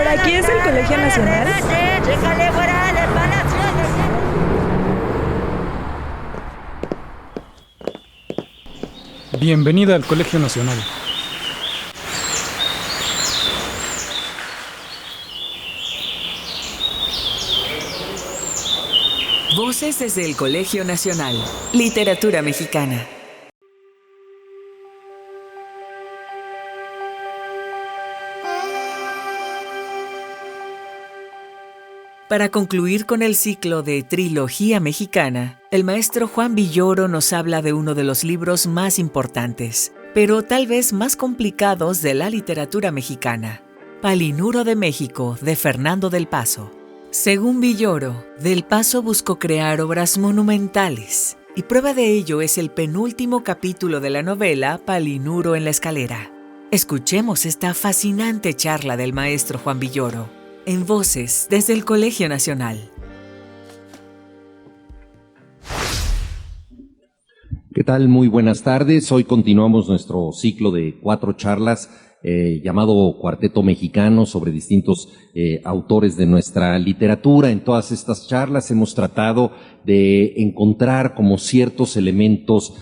Por aquí es el Colegio Nacional. Bienvenida al Colegio Nacional. Voces desde el Colegio Nacional. Literatura mexicana. Para concluir con el ciclo de Trilogía Mexicana, el maestro Juan Villoro nos habla de uno de los libros más importantes, pero tal vez más complicados de la literatura mexicana, Palinuro de México, de Fernando del Paso. Según Villoro, Del Paso buscó crear obras monumentales, y prueba de ello es el penúltimo capítulo de la novela Palinuro en la escalera. Escuchemos esta fascinante charla del maestro Juan Villoro, en Voces desde el Colegio Nacional. ¿Qué tal? Muy buenas tardes. Hoy continuamos nuestro ciclo de 4 charlas llamado Cuarteto Mexicano sobre distintos autores de nuestra literatura. En todas estas charlas hemos tratado de encontrar como ciertos elementos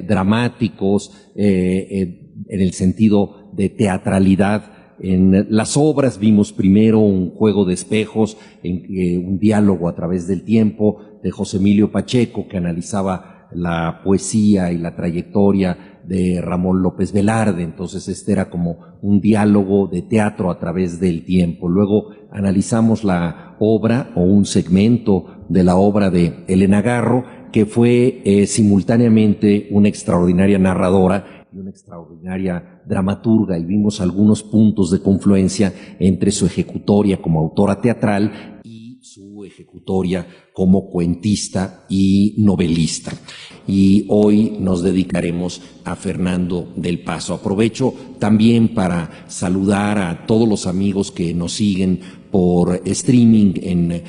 dramáticos en el sentido de teatralidad. En las obras vimos primero un juego de espejos, un diálogo a través del tiempo de José Emilio Pacheco, que analizaba la poesía y la trayectoria de Ramón López Velarde. Entonces este era como un diálogo de teatro a través del tiempo. Luego analizamos la obra o un segmento de la obra de Elena Garro, que fue simultáneamente una extraordinaria narradora y una extraordinaria dramaturga, y vimos algunos puntos de confluencia entre su ejecutoria como autora teatral y su ejecutoria como cuentista y novelista. Y hoy nos dedicaremos a Fernando del Paso. Aprovecho también para saludar a todos los amigos que nos siguen por streaming en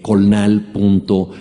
colnal.mx.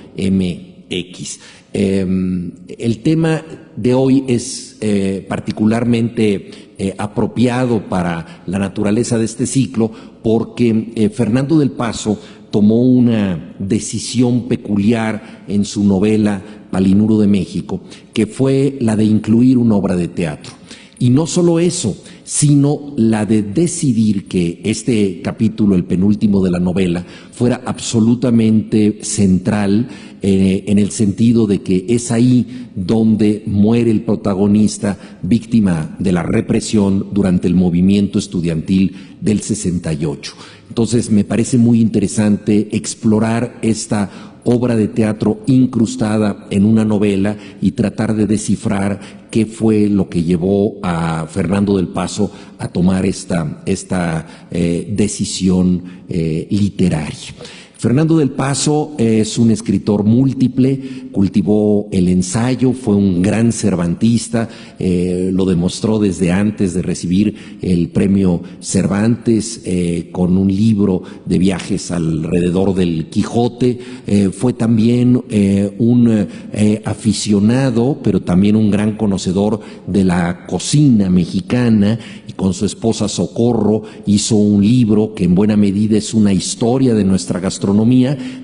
El tema de hoy es particularmente apropiado para la naturaleza de este ciclo porque Fernando del Paso tomó una decisión peculiar en su novela Palinuro de México, que fue la de incluir una obra de teatro. Y no solo eso, sino la de decidir que este capítulo, el penúltimo de la novela, fuera absolutamente central en el sentido de que es ahí donde muere el protagonista víctima de la represión durante el movimiento estudiantil del 68. Entonces me parece muy interesante explorar esta obra de teatro incrustada en una novela y tratar de descifrar qué fue lo que llevó a Fernando del Paso a tomar esta decisión literaria. Fernando del Paso es un escritor múltiple, cultivó el ensayo, fue un gran cervantista, lo demostró desde antes de recibir el premio Cervantes con un libro de viajes alrededor del Quijote. Fue también un aficionado, pero también un gran conocedor de la cocina mexicana, y con su esposa Socorro hizo un libro que en buena medida es una historia de nuestra gastronomía,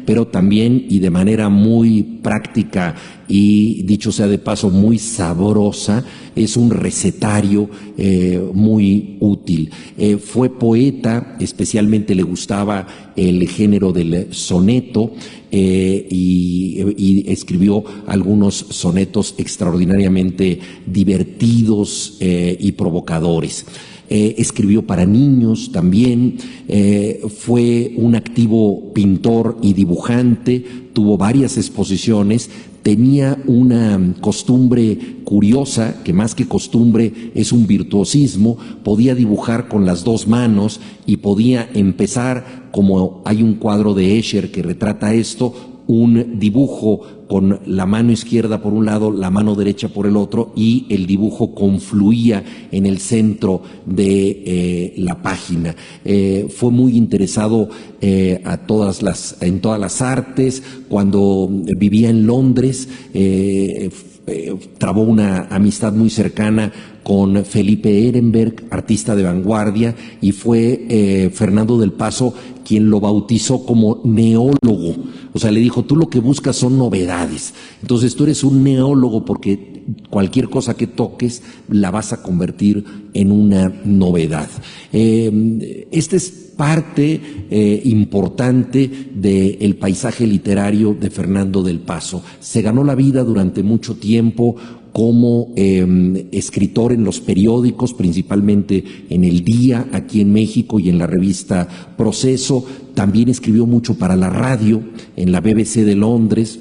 pero también y de manera muy práctica y, dicho sea de paso, muy sabrosa, es un recetario muy útil. Fue poeta, especialmente le gustaba el género del soneto, y escribió algunos sonetos extraordinariamente divertidos y provocadores. Escribió para niños también, fue un activo pintor y dibujante, tuvo varias exposiciones, tenía una costumbre curiosa, que más que costumbre es un virtuosismo, podía dibujar con las dos manos y podía empezar, como hay un cuadro de Escher que retrata esto, un dibujo con la mano izquierda por un lado, la mano derecha por el otro, y el dibujo confluía en el centro de la página. Fue muy interesado en todas las artes. Cuando vivía en Londres, trabó una amistad muy cercana con Felipe Ehrenberg, artista de vanguardia, y fue Fernando del Paso quien lo bautizó como neólogo. O sea, le dijo, tú lo que buscas son novedades. Entonces tú eres un neólogo porque cualquier cosa que toques la vas a convertir en una novedad. Este es parte importante del paisaje literario de Fernando del Paso. Se ganó la vida durante mucho tiempo como escritor en los periódicos, principalmente en El Día, aquí en México, y en la revista Proceso. También escribió mucho para la radio, en la BBC de Londres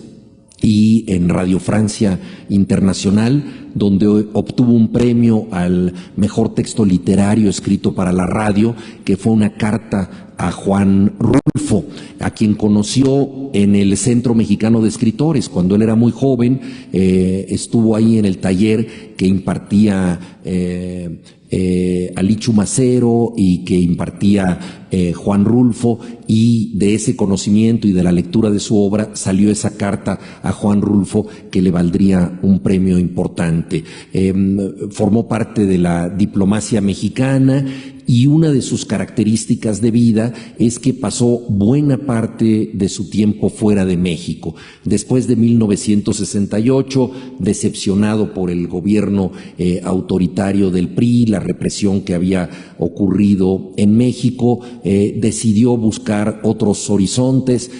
y en Radio Francia Internacional, donde obtuvo un premio al mejor texto literario escrito para la radio, que fue una carta a Juan Rulfo, a quien conoció en el Centro Mexicano de Escritores. Cuando él era muy joven, estuvo ahí en el taller que impartía Alichu Macero y que impartía Juan Rulfo, y de ese conocimiento y de la lectura de su obra salió esa carta a Juan Rulfo que le valdría un premio importante. Formó parte de la diplomacia mexicana, y una de sus características de vida es que pasó buena parte de su tiempo fuera de México. Después de 1968, decepcionado por el gobierno autoritario del PRI, la represión que había ocurrido en México, decidió buscar otros horizontes,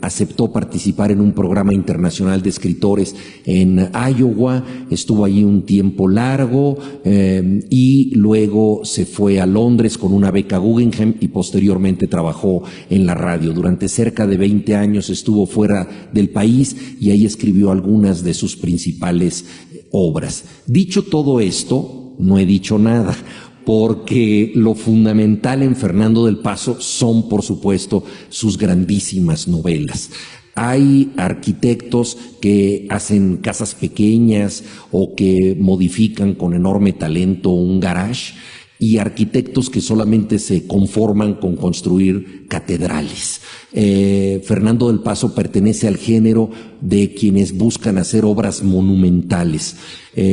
aceptó participar en un programa internacional de escritores en Iowa, estuvo allí un tiempo largo y luego se fue a Londres con una beca Guggenheim y posteriormente trabajó en la radio. Durante cerca de 20 años estuvo fuera del país y ahí escribió algunas de sus principales obras. Dicho todo esto, no he dicho nada, porque lo fundamental en Fernando del Paso son, por supuesto, sus grandísimas novelas. Hay arquitectos que hacen casas pequeñas o que modifican con enorme talento un garage, y arquitectos que solamente se conforman con construir catedrales. Fernando del Paso pertenece al género de quienes buscan hacer obras monumentales.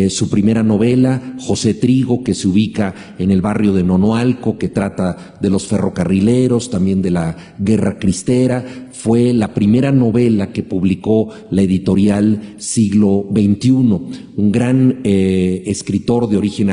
Su primera novela, José Trigo, que se ubica en el barrio de Nonoalco, que trata de los ferrocarrileros, también de la Guerra Cristera, fue la primera novela que publicó la editorial Siglo XXI. Un gran editor de origen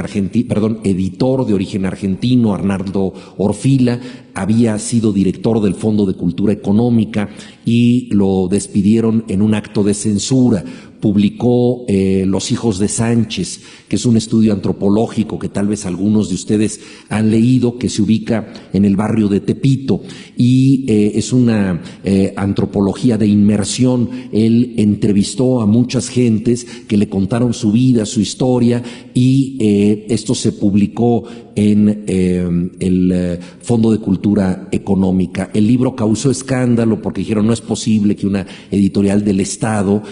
argentino, Arnaldo Orfila, había sido director del Fondo de Cultura Económica y lo despidieron en un acto de censura. Publicó Los hijos de Sánchez, que es un estudio antropológico que tal vez algunos de ustedes han leído, que se ubica en el barrio de Tepito, y es una antropología de inmersión. Él entrevistó a muchas gentes que le contaron su vida, su historia, y esto se publicó en el Fondo de Cultura Económica. El libro causó escándalo porque dijeron no es posible que una editorial del Estado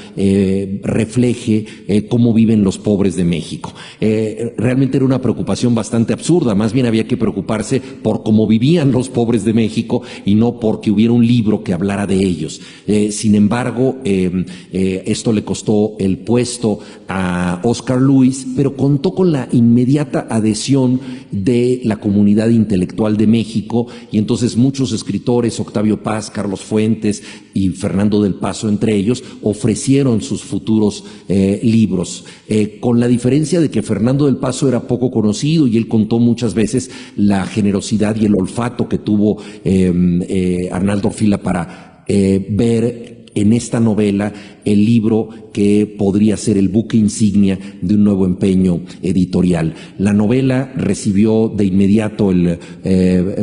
refleje cómo viven los pobres de México. Realmente era una preocupación bastante absurda, más bien había que preocuparse por cómo vivían los pobres de México y no porque hubiera un libro que hablara de ellos. Sin embargo, esto le costó el puesto a Oscar Luis, pero contó con la inmediata adhesión de la comunidad intelectual de México, y entonces muchos escritores, Octavio Paz, Carlos Fuentes y Fernando del Paso entre ellos, ofrecieron sus futuros libros, con la diferencia de que Fernando del Paso era poco conocido y él contó muchas veces la generosidad y el olfato que tuvo Arnaldo Orfila para ver en esta novela el libro que podría ser el buque insignia de un nuevo empeño editorial. La novela recibió de inmediato el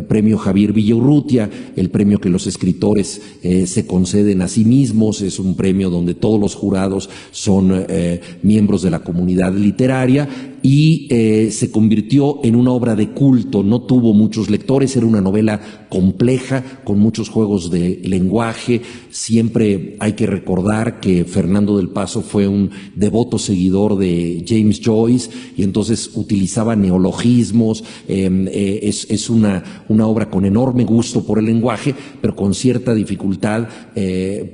premio Javier Villaurrutia, el premio que los escritores se conceden a sí mismos. Es un premio donde todos los jurados son miembros de la comunidad literaria, y se convirtió en una obra de culto. No tuvo muchos lectores, era una novela compleja, con muchos juegos de lenguaje. Siempre hay que recordar que Fernando del Paso fue un devoto seguidor de James Joyce y entonces utilizaba neologismos. Es una obra con enorme gusto por el lenguaje, pero con cierta dificultad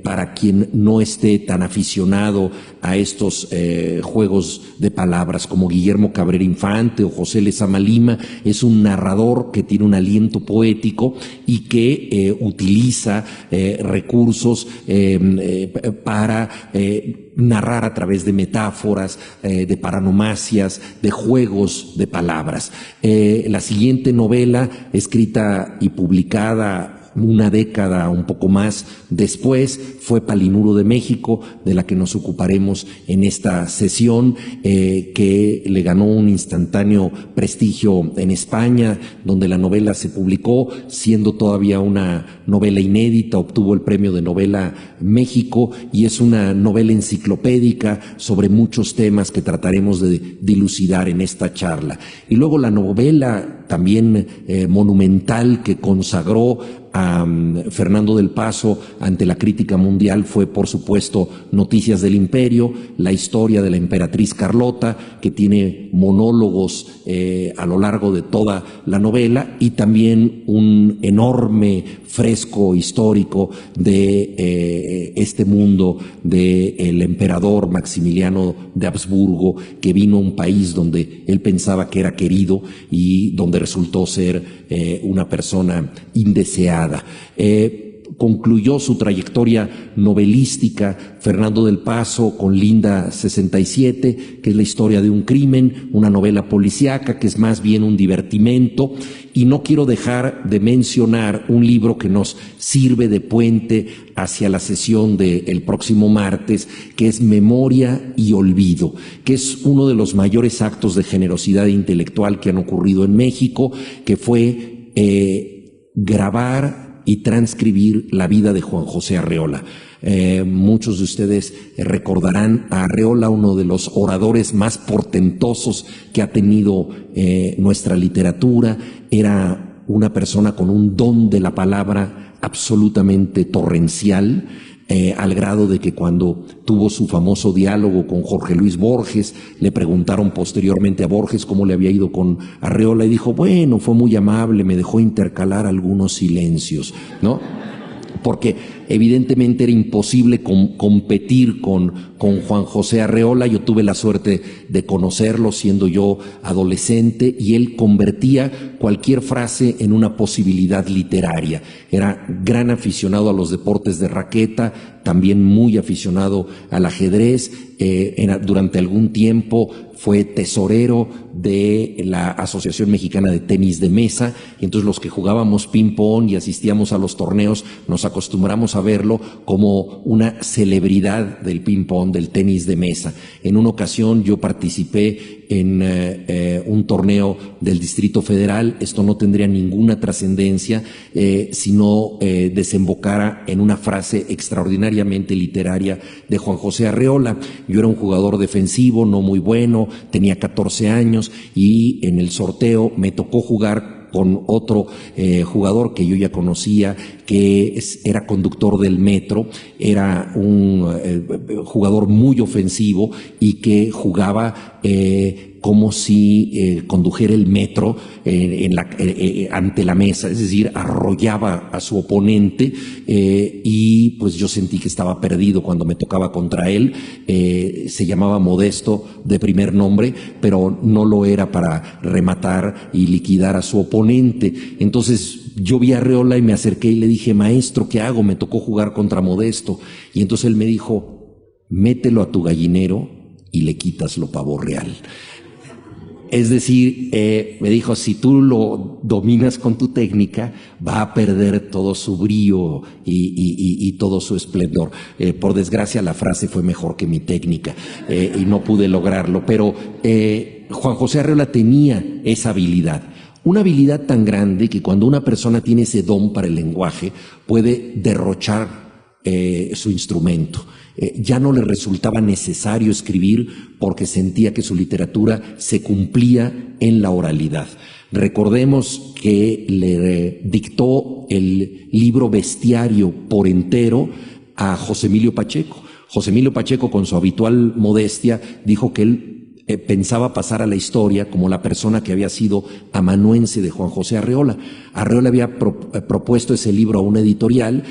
para quien no esté tan aficionado a estos juegos de palabras, como Guillermo Cabrera Infante o José Lezama Lima. Es un narrador que tiene un aliento poético y que utiliza recursos para narrar a través de metáforas, de paronomasias, de juegos de palabras. La siguiente novela, escrita y publicada una década, un poco más después, fue Palinuro de México, de la que nos ocuparemos en esta sesión, que le ganó un instantáneo prestigio en España, donde la novela se publicó, siendo todavía una novela inédita, obtuvo el premio de novela México, y es una novela enciclopédica sobre muchos temas que trataremos de dilucidar en esta charla. Y luego la novela también monumental que consagró a Fernando del Paso ante la crítica mundial fue, por supuesto, Noticias del Imperio, la historia de la emperatriz Carlota, que tiene monólogos a lo largo de toda la novela, y también un enorme fresco histórico de este mundo del emperador Maximiliano de Habsburgo, que vino a un país donde él pensaba que era querido y donde resultó ser una persona indeseada. Concluyó su trayectoria novelística Fernando del Paso con Linda 67, que es la historia de un crimen, una novela policíaca que es más bien un divertimento. Y no quiero dejar de mencionar un libro que nos sirve de puente hacia la sesión del próximo martes, que es Memoria y Olvido, que es uno de los mayores actos de generosidad intelectual que han ocurrido en México, que fue grabar y transcribir la vida de Juan José Arreola. Muchos de ustedes recordarán a Arreola, uno de los oradores más portentosos que ha tenido nuestra literatura. Era una persona con un don de la palabra absolutamente torrencial, al grado de que cuando tuvo su famoso diálogo con Jorge Luis Borges, le preguntaron posteriormente a Borges cómo le había ido con Arreola y dijo, bueno, fue muy amable, me dejó intercalar algunos silencios, ¿no? Porque evidentemente era imposible competir con Juan José Arreola. Yo tuve la suerte de conocerlo siendo yo adolescente, y él convertía cualquier frase en una posibilidad literaria. Era gran aficionado a los deportes de raqueta, también muy aficionado al ajedrez. Durante algún tiempo fue tesorero de la Asociación Mexicana de Tenis de Mesa, y entonces los que jugábamos ping-pong y asistíamos a los torneos nos acostumbramos a verlo como una celebridad del ping-pong, del tenis de mesa. En una ocasión yo participé en un torneo del Distrito Federal. Esto no tendría ninguna trascendencia si no desembocara en una frase extraordinariamente literaria de Juan José Arreola. Yo era un jugador defensivo, no muy bueno, tenía 14 años, y en el sorteo me tocó jugar con otro jugador que yo ya conocía, que era conductor del metro. Era un jugador muy ofensivo y que jugaba como si condujera el metro ante la mesa, es decir, arrollaba a su oponente, y pues yo sentí que estaba perdido cuando me tocaba contra él. Se llamaba Modesto de primer nombre, pero no lo era para rematar y liquidar a su oponente. Entonces yo vi a Arreola y me acerqué y le dije, maestro, ¿qué hago? Me tocó jugar contra Modesto. Y entonces él me dijo, mételo a tu gallinero y le quitas lo pavo real. Es decir, me dijo, si tú lo dominas con tu técnica, va a perder todo su brío y todo su esplendor. Por desgracia, la frase fue mejor que mi técnica, y no pude lograrlo. Pero Juan José Arreola tenía esa habilidad. Una habilidad tan grande que cuando una persona tiene ese don para el lenguaje, puede derrochar su instrumento. Ya no le resultaba necesario escribir porque sentía que su literatura se cumplía en la oralidad. Recordemos que le dictó el libro Bestiario por entero a José Emilio Pacheco. José Emilio Pacheco, con su habitual modestia, dijo que él pensaba pasar a la historia como la persona que había sido amanuense de Juan José Arreola. Arreola había propuesto ese libro a una editorial,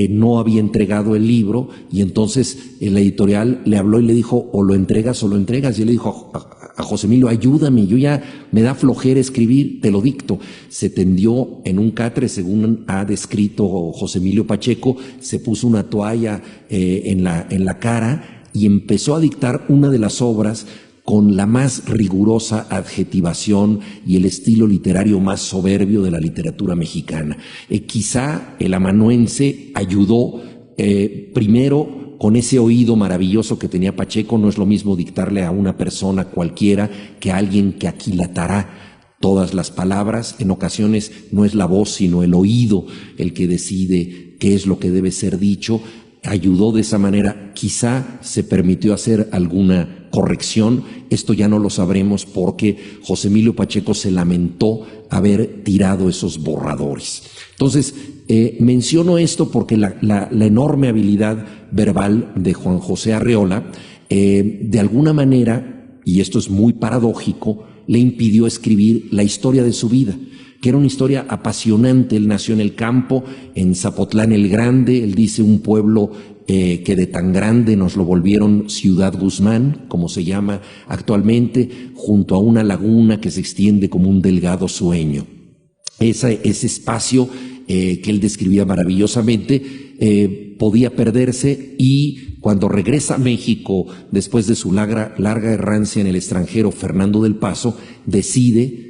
no había entregado el libro, y entonces la editorial le habló y le dijo, o lo entregas o lo entregas. Y él le dijo a José Emilio, ayúdame, yo ya me da flojera escribir, te lo dicto. Se tendió en un catre, según ha descrito José Emilio Pacheco, se puso una toalla en la cara y empezó a dictar una de las obras con la más rigurosa adjetivación y el estilo literario más soberbio de la literatura mexicana. Quizá el amanuense ayudó primero con ese oído maravilloso que tenía Pacheco. No es lo mismo dictarle a una persona cualquiera que a alguien que aquilatará todas las palabras. En ocasiones no es la voz sino el oído el que decide qué es lo que debe ser dicho. Ayudó de esa manera, quizá se permitió hacer alguna corrección, esto ya no lo sabremos porque José Emilio Pacheco se lamentó haber tirado esos borradores. Entonces, menciono esto porque la enorme habilidad verbal de Juan José Arreola, de alguna manera, y esto es muy paradójico, le impidió escribir la historia de su vida, que era una historia apasionante. Él nació en el campo, en Zapotlán el Grande. Él dice un pueblo que de tan grande nos lo volvieron Ciudad Guzmán, como se llama actualmente, junto a una laguna que se extiende como un delgado sueño. Ese espacio que él describía maravillosamente podía perderse, y cuando regresa a México después de su larga errancia en el extranjero, Fernando del Paso decide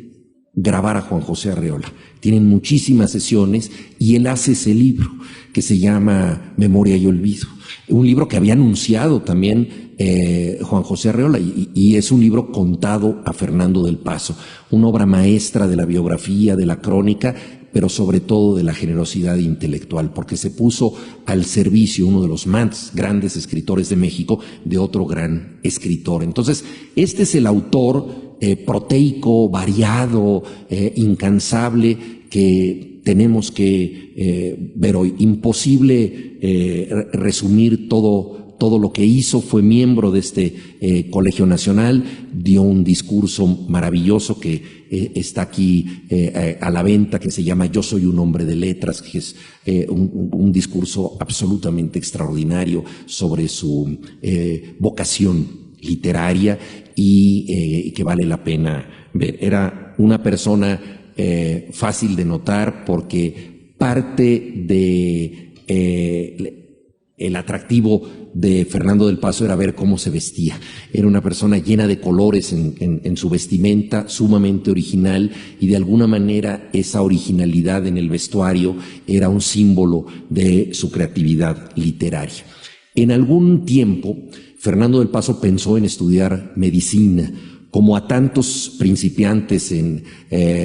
grabar a Juan José Arreola. Tienen muchísimas sesiones y él hace ese libro que se llama Memoria y Olvido. Un libro que había anunciado también Juan José Arreola, y es un libro contado a Fernando del Paso. Una obra maestra de la biografía, de la crónica, pero sobre todo de la generosidad intelectual, porque se puso al servicio, uno de los más grandes escritores de México, de otro gran escritor. Entonces, este es el autor proteico, variado, incansable, que tenemos que ver hoy. Imposible resumir todo lo que hizo. Fue miembro de este Colegio Nacional, dio un discurso maravilloso que está aquí a la venta, que se llama Yo soy un hombre de letras, que es un discurso absolutamente extraordinario sobre su vocación literaria y que vale la pena ver. Era una persona fácil de notar porque parte de el atractivo de Fernando del Paso era ver cómo se vestía. Era una persona llena de colores en su vestimenta, sumamente original, y de alguna manera esa originalidad en el vestuario era un símbolo de su creatividad literaria. En algún tiempo, Fernando del Paso pensó en estudiar medicina. Como a tantos principiantes en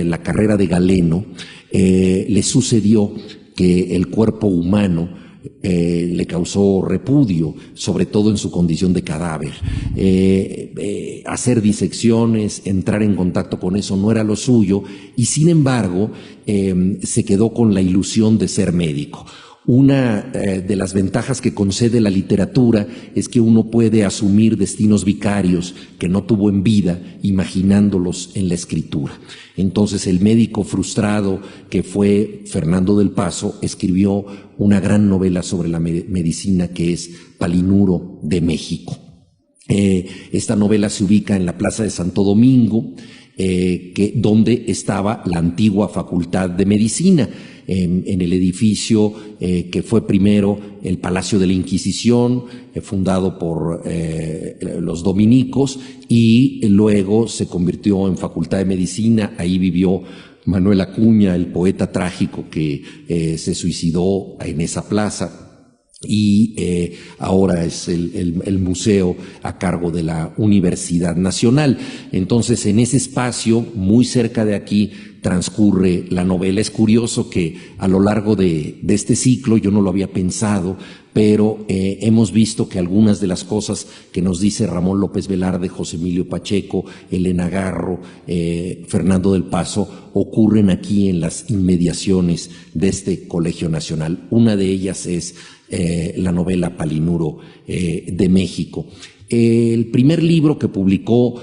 la carrera de Galeno, le sucedió que el cuerpo humano le causó repudio, sobre todo en su condición de cadáver. Hacer disecciones, entrar en contacto con eso no era lo suyo, y sin embargo se quedó con la ilusión de ser médico. Una de las ventajas que concede la literatura es que uno puede asumir destinos vicarios que no tuvo en vida, imaginándolos en la escritura. Entonces el médico frustrado que fue Fernando del Paso escribió una gran novela sobre la medicina, que es Palinuro de México. Esta novela se ubica en la Plaza de Santo Domingo, donde estaba la antigua Facultad de Medicina, en el edificio que fue primero el Palacio de la Inquisición, fundado por los dominicos, y luego se convirtió en Facultad de Medicina. Ahí vivió Manuel Acuña, el poeta trágico que se suicidó en esa plaza. Y ahora es el museo a cargo de la Universidad Nacional. Entonces, en ese espacio, muy cerca de aquí, transcurre la novela. Es curioso que a lo largo de este ciclo, yo no lo había pensado, pero hemos visto que algunas de las cosas que nos dice Ramón López Velarde, José Emilio Pacheco, Elena Garro, Fernando del Paso, ocurren aquí en las inmediaciones de este Colegio Nacional. Una de ellas es la novela Palinuro de México. El primer libro que publicó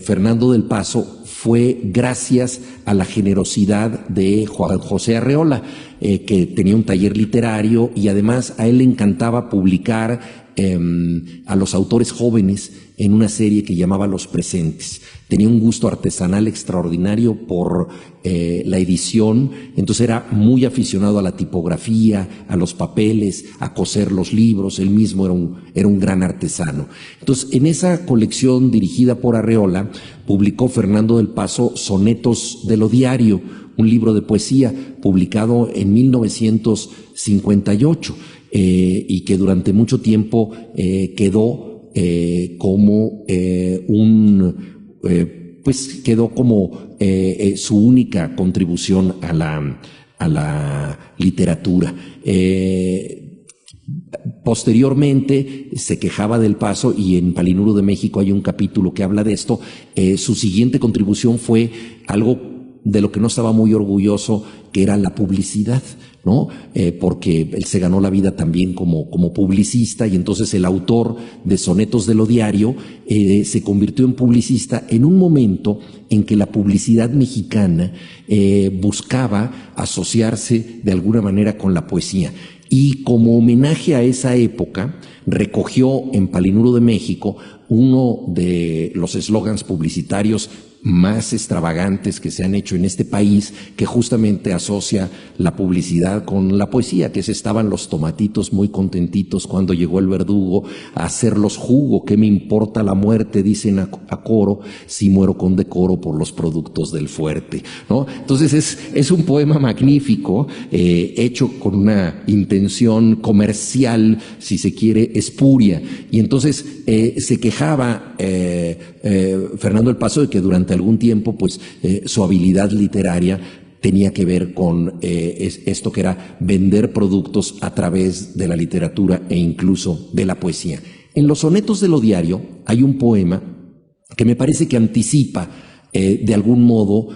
Fernando del Paso fue gracias a la generosidad de Juan José Arreola, que tenía un taller literario y además a él le encantaba publicar a los autores jóvenes en una serie que llamaba Los Presentes. Tenía un gusto artesanal extraordinario por la edición, entonces era muy aficionado a la tipografía, a los papeles, a coser los libros. Él mismo era un gran artesano. Entonces, en esa colección dirigida por Arreola, publicó Fernando del Paso Sonetos de lo Diario, un libro de poesía publicado en 1958 y que durante mucho tiempo quedó como quedó como su única contribución a la literatura. Posteriormente se quejaba del Paso, y en Palinuro de México hay un capítulo que habla de esto. Su siguiente contribución fue algo de lo que no estaba muy orgulloso, que era la publicidad, ¿no? Porque él se ganó la vida también como publicista, y entonces el autor de Sonetos de lo Diario se convirtió en publicista en un momento en que la publicidad mexicana buscaba asociarse de alguna manera con la poesía. Y como homenaje a esa época, recogió en Palinuro de México uno de los eslogans publicitarios más extravagantes que se han hecho en este país, que justamente asocia la publicidad con la poesía, que estaban los tomatitos muy contentitos cuando llegó el verdugo a hacerlos jugo. ¿Qué me importa la muerte?, dicen a coro, si muero con decoro por los productos del fuerte, ¿no? Entonces es un poema magnífico, hecho con una intención comercial, si se quiere, espuria. Y entonces se quejaba Fernando del Paso de que durante algún tiempo su habilidad literaria tenía que ver con esto que era vender productos a través de la literatura e incluso de la poesía. En los Sonetos de lo Diario hay un poema que me parece que anticipa de algún modo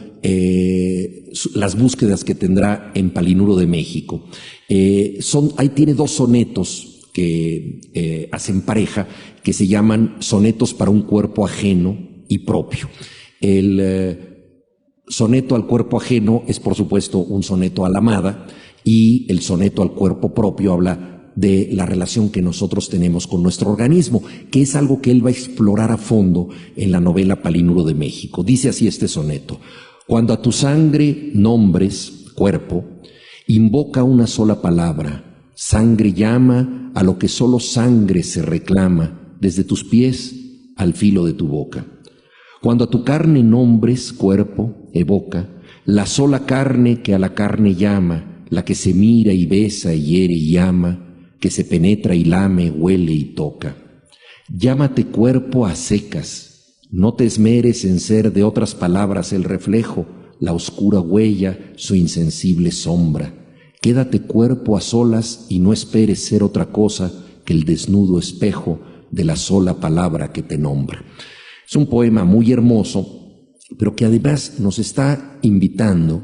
las búsquedas que tendrá en Palinuro de México. Ahí tiene dos sonetos que hacen pareja, que se llaman Sonetos para un cuerpo ajeno y propio. El soneto al cuerpo ajeno es, por supuesto, un soneto a la amada, y el soneto al cuerpo propio habla de la relación que nosotros tenemos con nuestro organismo, que es algo que él va a explorar a fondo en la novela Palinuro de México. Dice así este soneto: cuando a tu sangre nombres cuerpo, invoca una sola palabra. Sangre llama a lo que solo sangre se reclama, desde tus pies al filo de tu boca. Cuando a tu carne nombres cuerpo, evoca la sola carne que a la carne llama, la que se mira y besa y hiere y ama, que se penetra y lame, huele y toca. Llámate cuerpo a secas, no te esmeres en ser de otras palabras el reflejo, la oscura huella, su insensible sombra. Quédate cuerpo a solas y no esperes ser otra cosa que el desnudo espejo de la sola palabra que te nombra. Es un poema muy hermoso, pero que además nos está invitando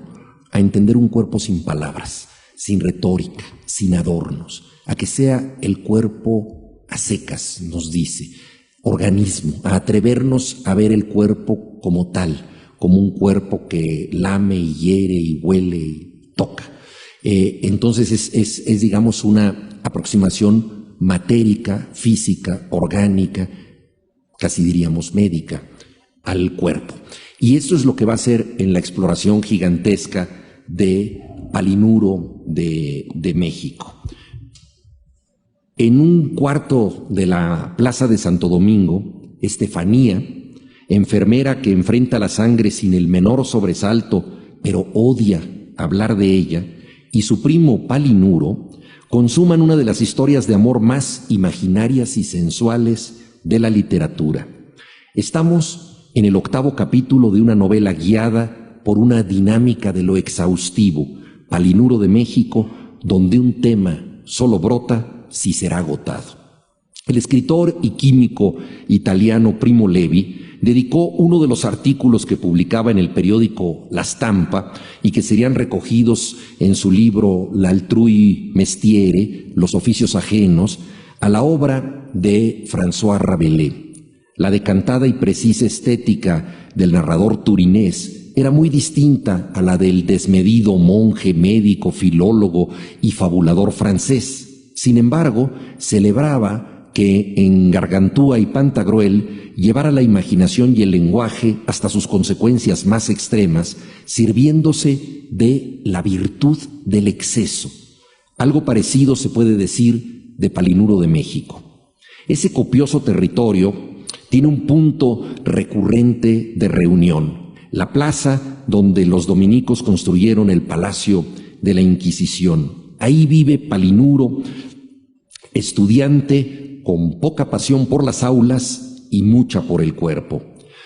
a entender un cuerpo sin palabras, sin retórica, sin adornos, a que sea el cuerpo a secas, nos dice, organismo, a atrevernos a ver el cuerpo como tal, como un cuerpo que lame y hiere y huele y toca. Entonces es digamos una aproximación matérica, física, orgánica, casi diríamos médica, al cuerpo. Y esto es lo que va a hacer en la exploración gigantesca de Palinuro de México. En un cuarto de la Plaza de Santo Domingo, Estefanía, enfermera que enfrenta la sangre sin el menor sobresalto, pero odia hablar de ella, y su primo Palinuro, consuman una de las historias de amor más imaginarias y sensuales de la literatura. Estamos en el 8º capítulo de una novela guiada por una dinámica de lo exhaustivo. Palinuro de México, donde un tema solo brota si será agotado. El escritor y químico italiano Primo Levi dedicó uno de los artículos que publicaba en el periódico La Stampa y que serían recogidos en su libro L'altrui mestiere, Los oficios ajenos, a la obra de François Rabelais. La decantada y precisa estética del narrador turinés era muy distinta a la del desmedido monje, médico, filólogo y fabulador francés. Sin embargo, celebraba que en Gargantúa y Pantagruel llevara la imaginación y el lenguaje hasta sus consecuencias más extremas, sirviéndose de la virtud del exceso. Algo parecido se puede decir de Palinuro de México. Ese copioso territorio tiene un punto recurrente de reunión, la plaza donde los dominicos construyeron el Palacio de la Inquisición. Ahí vive Palinuro, estudiante con poca pasión por las aulas y mucha por el cuerpo.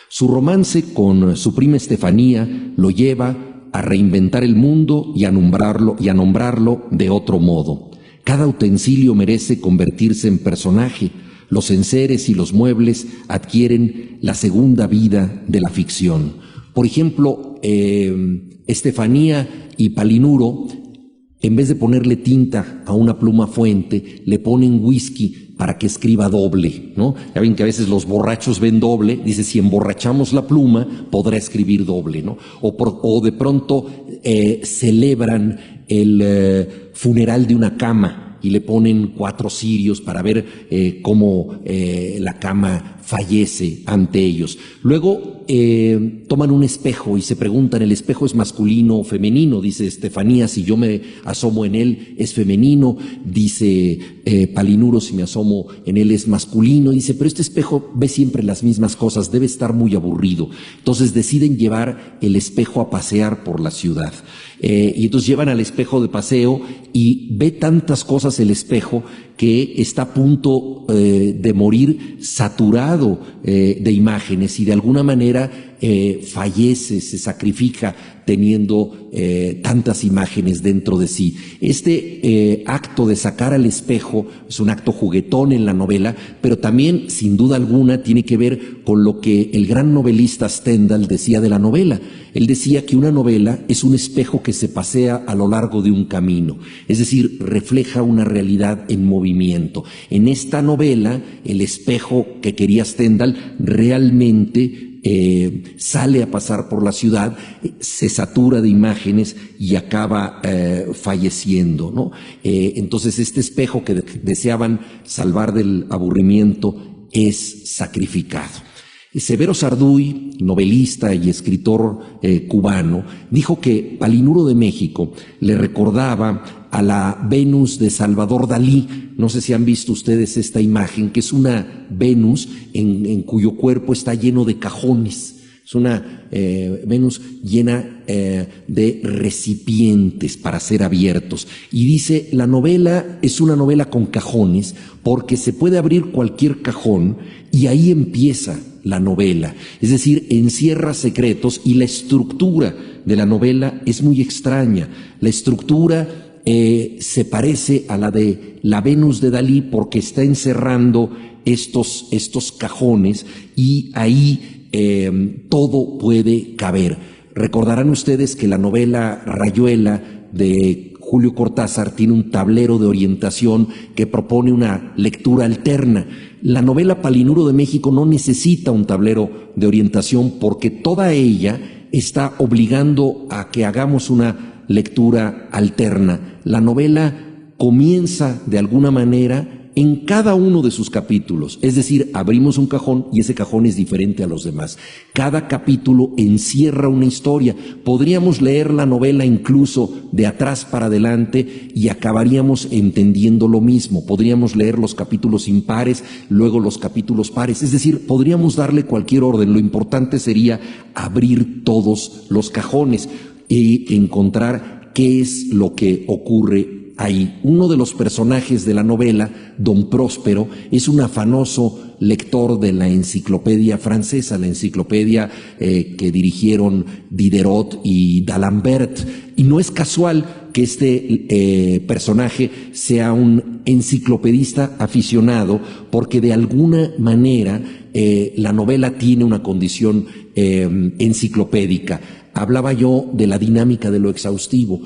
Su romance con su prima Estefanía lo lleva a reinventar el mundo y a nombrarlo de otro modo. Cada utensilio merece convertirse en personaje. Los enseres y los muebles adquieren la segunda vida de la ficción. Por ejemplo, Estefanía y Palinuro, en vez de ponerle tinta a una pluma fuente, le ponen whisky para que escriba doble, ¿no? Ya ven que a veces los borrachos ven doble, dice, si emborrachamos la pluma, podrá escribir doble, ¿no? O de pronto celebran el funeral de una cama y le ponen 4 cirios para ver cómo la cama fallece ante ellos. Luego toman un espejo y se preguntan, ¿el espejo es masculino o femenino? Dice Estefanía, si yo me asomo en él es femenino. Dice Palinuro, si me asomo en él es masculino. Dice, pero este espejo ve siempre las mismas cosas, debe estar muy aburrido. Entonces deciden llevar el espejo a pasear por la ciudad. Y entonces llevan al espejo de paseo y ve tantas cosas el espejo que está a punto de morir saturado de imágenes y de alguna manera fallece, se sacrifica teniendo tantas imágenes dentro de sí. Este acto de sacar al espejo es un acto juguetón en la novela, pero también, sin duda alguna, tiene que ver con lo que el gran novelista Stendhal decía de la novela. Él decía que una novela es un espejo que se pasea a lo largo de un camino, es decir, refleja una realidad en movimiento. En esta novela, el espejo que quería Stendhal realmente sale a pasar por la ciudad, se satura de imágenes y acaba falleciendo, ¿no? Entonces este espejo que deseaban salvar del aburrimiento es sacrificado. Severo Sarduy, novelista y escritor cubano, dijo que Palinuro de México le recordaba a la Venus de Salvador Dalí. No sé si han visto ustedes esta imagen, que es una Venus en cuyo cuerpo está lleno de cajones. Es una Venus llena de recipientes para ser abiertos. Y dice, la novela es una novela con cajones porque se puede abrir cualquier cajón y ahí empieza la novela. Es decir, encierra secretos y la estructura de la novela es muy extraña. La estructura se parece a la de la Venus de Dalí porque está encerrando estos cajones y ahí todo puede caber. Recordarán ustedes que la novela Rayuela de Julio Cortázar tiene un tablero de orientación que propone una lectura alterna. La novela Palinuro de México no necesita un tablero de orientación porque toda ella está obligando a que hagamos una lectura alterna. La novela comienza de alguna manera en cada uno de sus capítulos, es decir, abrimos un cajón y ese cajón es diferente a los demás. Cada capítulo encierra una historia. Podríamos leer la novela incluso de atrás para adelante y acabaríamos entendiendo lo mismo. Podríamos leer los capítulos impares, luego los capítulos pares, es decir, podríamos darle cualquier orden. Lo importante sería abrir todos los cajones y encontrar qué es lo que ocurre ahí. Uno de los personajes de la novela, Don Próspero, es un afanoso lector de la enciclopedia francesa, la enciclopedia que dirigieron Diderot y D'Alembert. Y no es casual que este personaje sea un enciclopedista aficionado, porque de alguna manera la novela tiene una condición enciclopédica. Hablaba yo de la dinámica de lo exhaustivo.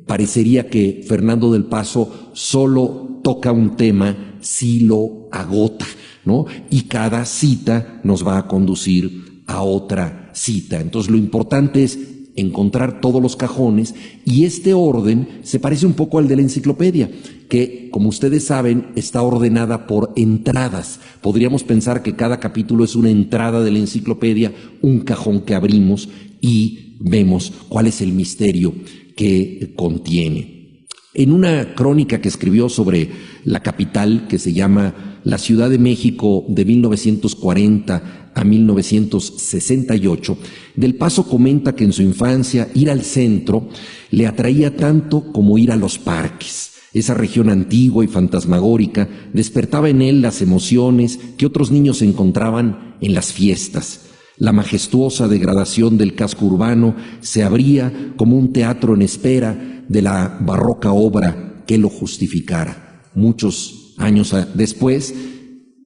Parecería que Fernando del Paso solo toca un tema si lo agota, ¿no? Y cada cita nos va a conducir a otra cita. Entonces lo importante es encontrar todos los cajones, y este orden se parece un poco al de la enciclopedia, que, como ustedes saben, está ordenada por entradas. Podríamos pensar que cada capítulo es una entrada de la enciclopedia, un cajón que abrimos y vemos cuál es el misterio que contiene. En una crónica que escribió sobre la capital, que se llama La Ciudad de México de 1940 a 1968, Del Paso comenta que en su infancia ir al centro le atraía tanto como ir a los parques. Esa región antigua y fantasmagórica despertaba en él las emociones que otros niños encontraban en las fiestas. La majestuosa degradación del casco urbano se abría como un teatro en espera de la barroca obra que lo justificara. Muchos años después,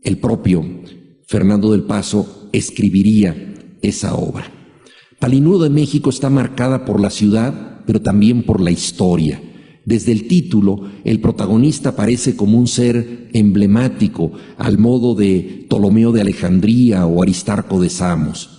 el propio Fernando del Paso escribiría esa obra. Palinuro de México está marcada por la ciudad, pero también por la historia. Desde el título, el protagonista aparece como un ser emblemático, al modo de Ptolomeo de Alejandría o Aristarco de Samos.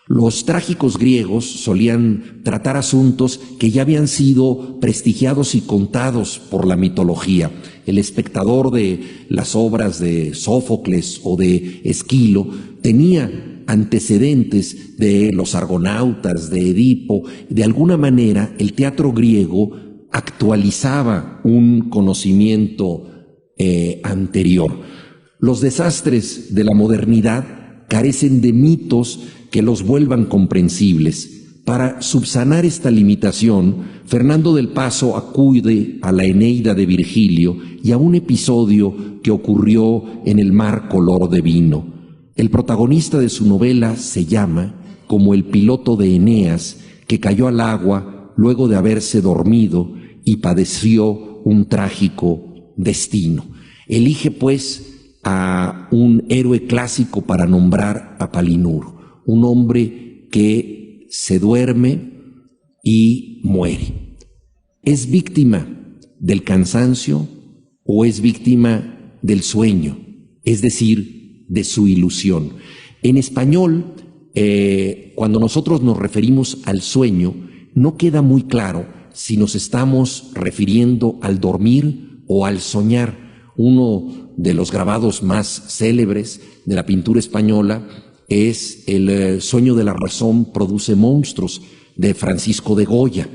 Los trágicos griegos solían tratar asuntos que ya habían sido prestigiados y contados por la mitología. El espectador de las obras de Sófocles o de Esquilo tenía antecedentes de los argonautas, de Edipo. De alguna manera, el teatro griego actualizaba un conocimiento anterior. Los desastres de la modernidad carecen de mitos que los vuelvan comprensibles. Para subsanar esta limitación, Fernando del Paso acude a la Eneida de Virgilio y a un episodio que ocurrió en el mar color de vino. El protagonista de su novela se llama como el piloto de Eneas, que cayó al agua luego de haberse dormido y padeció un trágico destino. Elige, pues, a un héroe clásico para nombrar a Palinuro, un hombre que se duerme y muere. ¿Es víctima del cansancio o es víctima del sueño? Es decir, de su ilusión. En español, cuando nosotros nos referimos al sueño, no queda muy claro si nos estamos refiriendo al dormir o al soñar. Uno de los grabados más célebres de la pintura española es El sueño de la razón produce monstruos, de Francisco de Goya.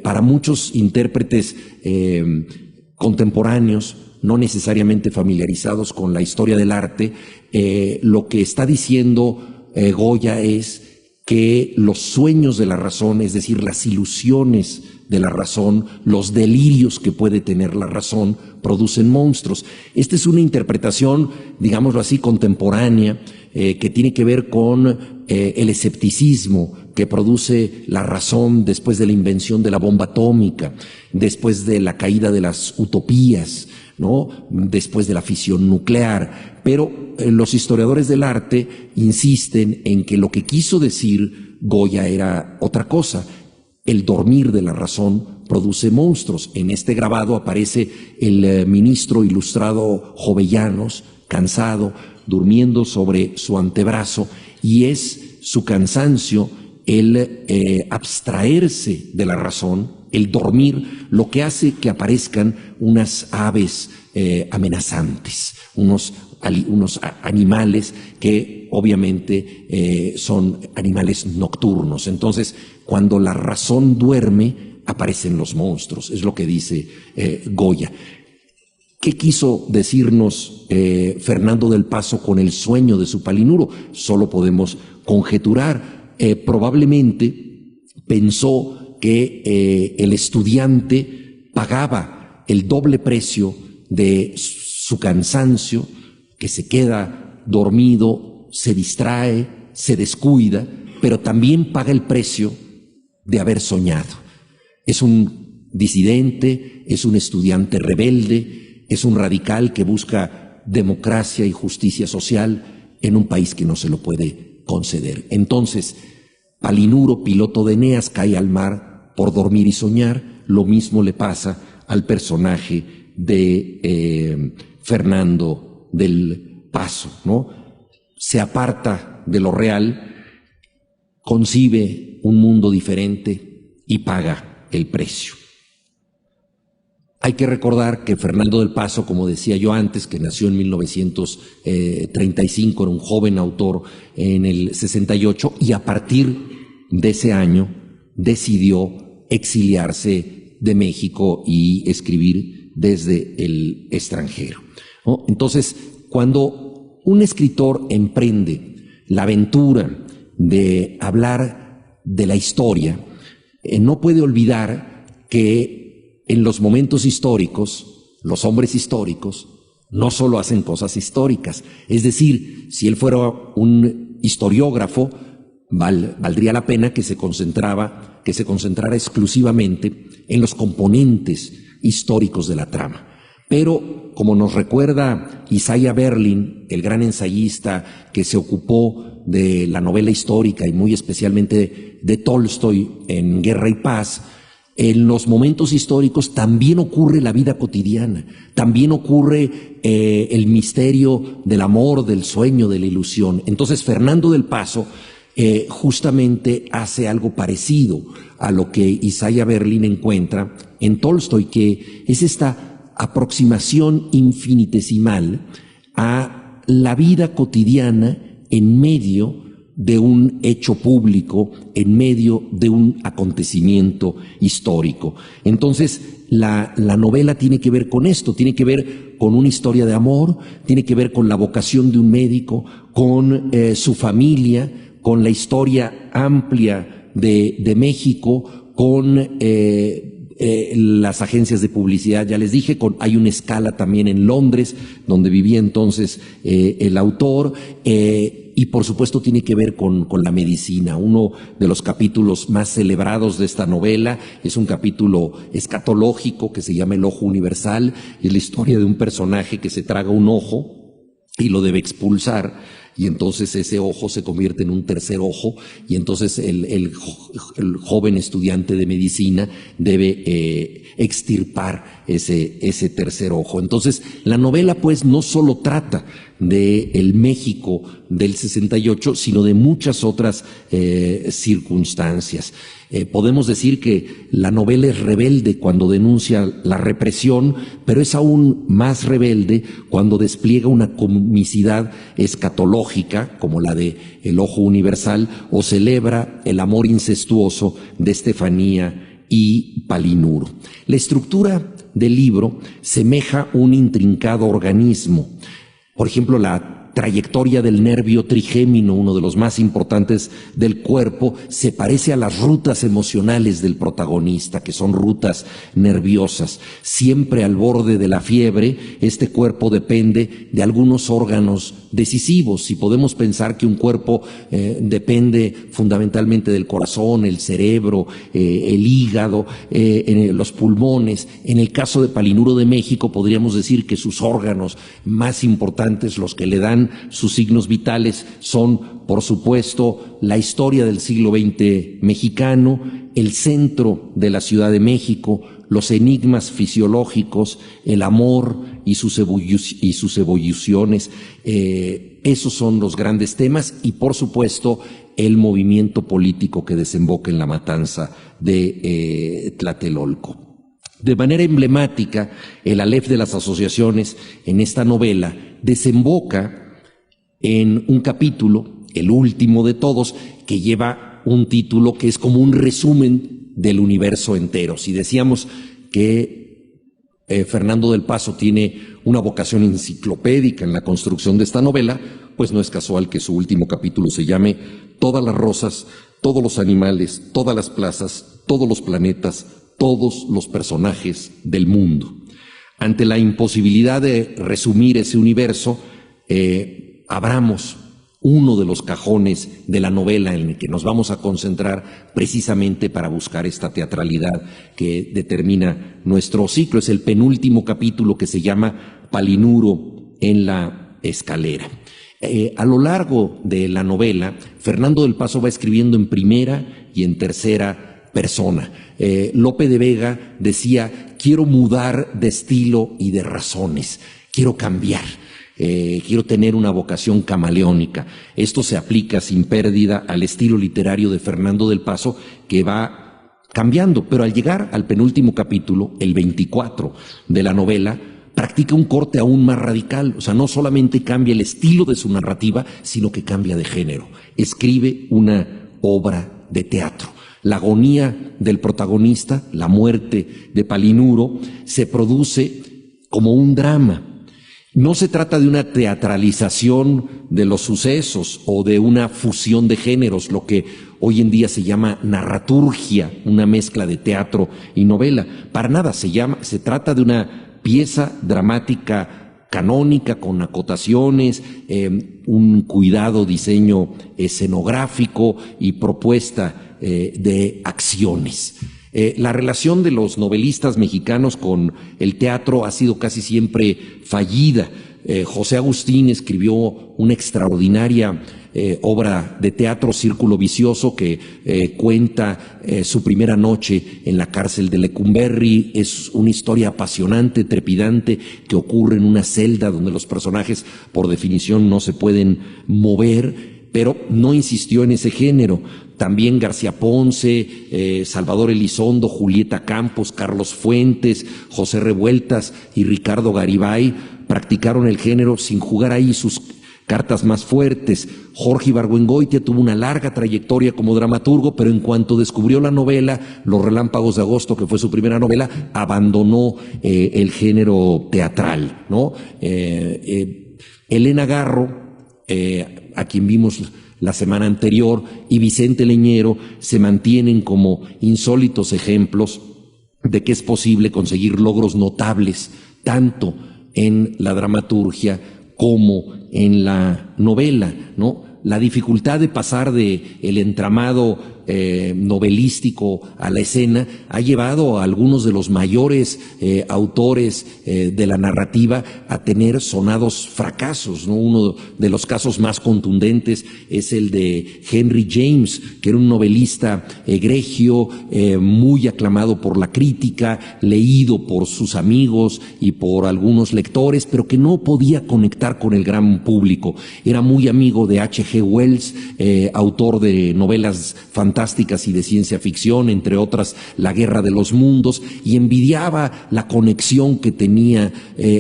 Para muchos intérpretes contemporáneos, no necesariamente familiarizados con la historia del arte, lo que está diciendo Goya es que los sueños de la razón, es decir, las ilusiones de la razón, los delirios que puede tener la razón, producen monstruos. Esta es una interpretación, digámoslo así, contemporánea, que tiene que ver con el escepticismo que produce la razón después de la invención de la bomba atómica, después de la caída de las utopías, ¿no? Después de la fisión nuclear. Pero los historiadores del arte insisten en que lo que quiso decir Goya era otra cosa. El dormir de la razón produce monstruos. En este grabado aparece el ministro ilustrado Jovellanos, cansado, durmiendo sobre su antebrazo, y es su cansancio, el abstraerse de la razón, el dormir, lo que hace que aparezcan unas aves amenazantes, unos animales que obviamente son animales nocturnos. Entonces, cuando la razón duerme, aparecen los monstruos, es lo que dice Goya. ¿Qué quiso decirnos Fernando del Paso con el sueño de su Palinuro? Solo podemos conjeturar. Probablemente pensó que el estudiante pagaba el doble precio de su cansancio, que se queda dormido, se distrae, se descuida, pero también paga el precio de haber soñado. Es un disidente, es un estudiante rebelde, es un radical que busca democracia y justicia social en un país que no se lo puede conceder. Entonces, Palinuro, piloto de Eneas, cae al mar por dormir y soñar. Lo mismo le pasa al personaje de Fernando del Paso, ¿no? Se aparta de lo real, concibe un mundo diferente y paga el precio. Hay que recordar que Fernando del Paso, como decía yo antes, que nació en 1935, era un joven autor en el 68, y a partir de ese año decidió exiliarse de México y escribir desde el extranjero, ¿no? Entonces, cuando un escritor emprende la aventura de hablar de la historia, no puede olvidar que en los momentos históricos, los hombres históricos no solo hacen cosas históricas. Es decir, si él fuera un historiógrafo, valdría la pena que se concentrara exclusivamente en los componentes históricos de la trama. Pero, como nos recuerda Isaiah Berlin, el gran ensayista que se ocupó de la novela histórica y muy especialmente de Tolstoy en Guerra y Paz, en los momentos históricos también ocurre la vida cotidiana, también ocurre el misterio del amor, del sueño, de la ilusión. Entonces, Fernando del Paso justamente hace algo parecido a lo que Isaiah Berlin encuentra en Tolstoy, que es esta aproximación infinitesimal a la vida cotidiana en medio de un hecho público, en medio de un acontecimiento histórico. Entonces, la novela tiene que ver con esto, tiene que ver con una historia de amor, tiene que ver con la vocación de un médico, con su familia, con la historia amplia de México, con las agencias de publicidad, ya les dije, hay una escala también en Londres, donde vivía entonces el autor, y por supuesto tiene que ver con la medicina. Uno de los capítulos más celebrados de esta novela es un capítulo escatológico que se llama El Ojo Universal. Es la historia de un personaje que se traga un ojo y lo debe expulsar, y entonces ese ojo se convierte en un tercer ojo, y entonces el joven estudiante de medicina debe extirpar ese tercer ojo. Entonces, la novela pues no solo trata de el México del 68, sino de muchas otras circunstancias. Podemos decir que la novela es rebelde cuando denuncia la represión, pero es aún más rebelde cuando despliega una comicidad escatológica, como la de El Ojo Universal, o celebra el amor incestuoso de Estefanía y Palinuro. La estructura del libro semeja un intrincado organismo. Por ejemplo, la trayectoria del nervio trigémino, uno de los más importantes del cuerpo, se parece a las rutas emocionales del protagonista, que son rutas nerviosas. Siempre al borde de la fiebre, este cuerpo depende de algunos órganos decisivos. Si podemos pensar que un cuerpo depende fundamentalmente del corazón, el cerebro, el hígado, los pulmones. En el caso de Palinuro de México, podríamos decir que sus órganos más importantes, los que le dan sus signos vitales, son, por supuesto, la historia del siglo XX mexicano, el centro de la Ciudad de México, los enigmas fisiológicos, el amor y sus evoluciones. Esos son los grandes temas, y, por supuesto, el movimiento político que desemboca en la matanza de Tlatelolco. De manera emblemática, el Aleph de las asociaciones en esta novela desemboca en un capítulo, el último de todos, que lleva un título que es como un resumen del universo entero. Si decíamos que Fernando del Paso tiene una vocación enciclopédica en la construcción de esta novela, pues no es casual que su último capítulo se llame Todas las rosas, todos los animales, todas las plazas, todos los planetas, todos los personajes del mundo. Ante la imposibilidad de resumir ese universo, abramos uno de los cajones de la novela en el que nos vamos a concentrar precisamente para buscar esta teatralidad que determina nuestro ciclo. Es el penúltimo capítulo, que se llama Palinuro en la escalera. A lo largo de la novela, Fernando del Paso va escribiendo en primera y en tercera persona. Lope de Vega decía: quiero mudar de estilo y de razones, quiero cambiar. Quiero tener una vocación camaleónica. Esto se aplica sin pérdida al estilo literario de Fernando del Paso, que va cambiando, pero al llegar al penúltimo capítulo, el 24 de la novela, practica un corte aún más radical. O sea, no solamente cambia el estilo de su narrativa, sino que cambia de género. Escribe una obra de teatro. La agonía del protagonista, la muerte de Palinuro, se produce como un drama. No se trata de una teatralización de los sucesos o de una fusión de géneros, lo que hoy en día se llama narraturgia, una mezcla de teatro y novela. Para nada, se trata de una pieza dramática canónica con acotaciones, un cuidado diseño escenográfico y propuesta de acciones. La relación de los novelistas mexicanos con el teatro ha sido casi siempre fallida. José Agustín escribió una extraordinaria obra de teatro, Círculo Vicioso, que cuenta su primera noche en la cárcel de Lecumberri. Es una historia apasionante, trepidante, que ocurre en una celda donde los personajes, por definición, no se pueden mover, pero no insistió en ese género. También García Ponce, Salvador Elizondo, Julieta Campos, Carlos Fuentes, José Revueltas y Ricardo Garibay practicaron el género sin jugar ahí sus cartas más fuertes. Jorge Ibargüengoitia tuvo una larga trayectoria como dramaturgo, pero en cuanto descubrió la novela Los Relámpagos de Agosto, que fue su primera novela, abandonó el género teatral, ¿no? Elena Garro, a quien vimos la semana anterior, y Vicente Leñero se mantienen como insólitos ejemplos de que es posible conseguir logros notables tanto en la dramaturgia como en la novela, ¿no? La dificultad de pasar de el entramado novelístico a la escena ha llevado a algunos de los mayores autores de la narrativa a tener sonados fracasos, ¿no? Uno de los casos más contundentes es el de Henry James, que era un novelista egregio, muy aclamado por la crítica, leído por sus amigos y por algunos lectores, pero que no podía conectar con el gran público. Era muy amigo de H.G. Wells, autor de novelas fantásticas y de ciencia ficción, entre otras La Guerra de los Mundos, y envidiaba la conexión que tenía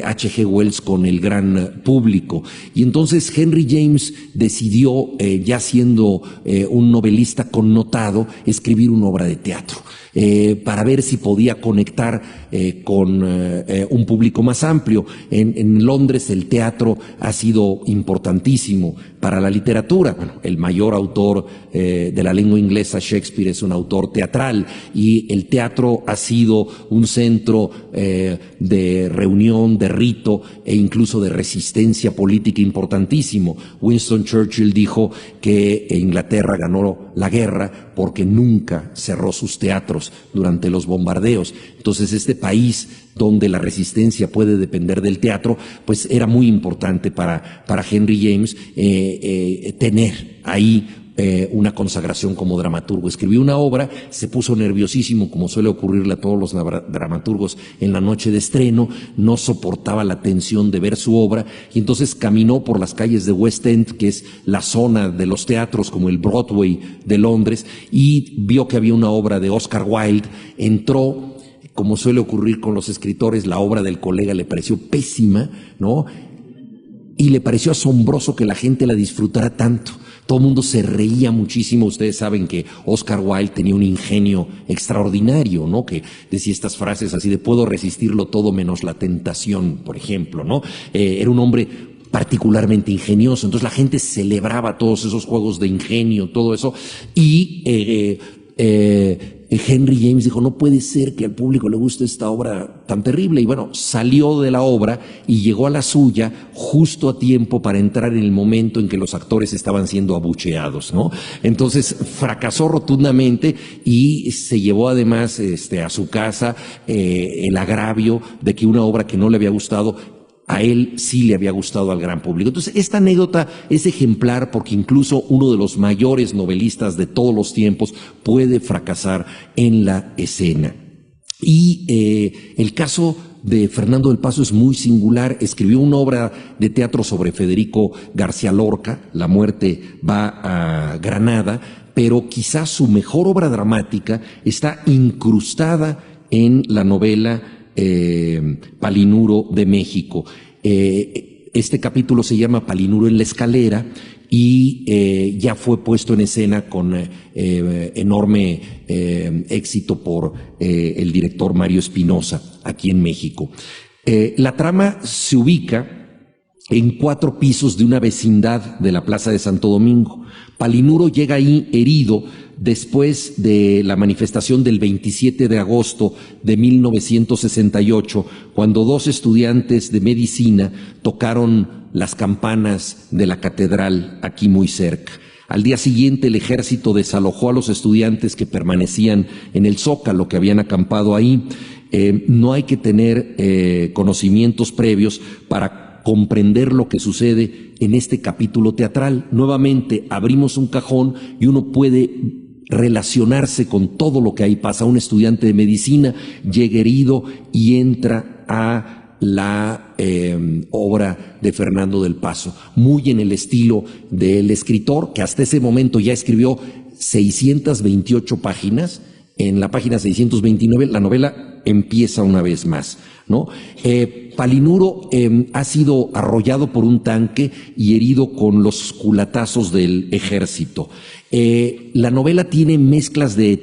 H.G. Wells con el gran público. Y entonces Henry James decidió, ya siendo un novelista connotado, escribir una obra de teatro. Para ver si podía conectar con un público más amplio. En Londres el teatro ha sido importantísimo para la literatura. Bueno, el mayor autor de la lengua inglesa, Shakespeare, es un autor teatral, y el teatro ha sido un centro de reunión, de rito e incluso de resistencia política importantísimo. Winston Churchill dijo que Inglaterra ganó la guerra porque nunca cerró sus teatros durante los bombardeos. Entonces, este país donde la resistencia puede depender del teatro, pues era muy importante para Henry James tener ahí una consagración como dramaturgo. Escribió una obra, se puso nerviosísimo, como suele ocurrirle a todos los dramaturgos en la noche de estreno, no soportaba la tensión de ver su obra, y entonces caminó por las calles de West End, que es la zona de los teatros como el Broadway de Londres, y vio que había una obra de Oscar Wilde. Entró, como suele ocurrir con los escritores, la obra del colega le pareció pésima, ¿no? Y le pareció asombroso que la gente la disfrutara tanto. Todo el mundo se reía muchísimo. Ustedes saben que Oscar Wilde tenía un ingenio extraordinario, ¿no? Que decía estas frases así de: puedo resistirlo todo menos la tentación, por ejemplo, ¿no? Era un hombre particularmente ingenioso. Entonces la gente celebraba todos esos juegos de ingenio, todo eso. Y Henry James dijo, no puede ser que al público le guste esta obra tan terrible. Y bueno, salió de la obra y llegó a la suya justo a tiempo para entrar en el momento en que los actores estaban siendo abucheados, ¿no? Entonces fracasó rotundamente y se llevó además a su casa el agravio de que una obra que no le había gustado, a él sí le había gustado al gran público. Entonces, esta anécdota es ejemplar porque incluso uno de los mayores novelistas de todos los tiempos puede fracasar en la escena. Y el caso de Fernando del Paso es muy singular. Escribió una obra de teatro sobre Federico García Lorca, La muerte va a Granada, pero quizás su mejor obra dramática está incrustada en la novela Palinuro de México. Este capítulo se llama Palinuro en la escalera y ya fue puesto en escena con enorme éxito por el director Mario Espinosa aquí en México. La trama se ubica en 4 pisos de una vecindad de la Plaza de Santo Domingo. Palinuro llega ahí herido después de la manifestación del 27 de agosto de 1968, cuando 2 estudiantes de medicina tocaron las campanas de la catedral aquí muy cerca. Al día siguiente el ejército desalojó a los estudiantes que permanecían en el Zócalo, que habían acampado ahí. No hay que tener conocimientos previos para comprender lo que sucede en este capítulo teatral. Nuevamente abrimos un cajón y uno puede relacionarse con todo lo que ahí pasa. Un estudiante de medicina llega herido y entra a la obra de Fernando del Paso, muy en el estilo del escritor, que hasta ese momento ya escribió 628 páginas. En la página 629 la novela empieza una vez más, ¿no? Palinuro ha sido arrollado por un tanque y herido con los culatazos del ejército. La novela tiene mezclas de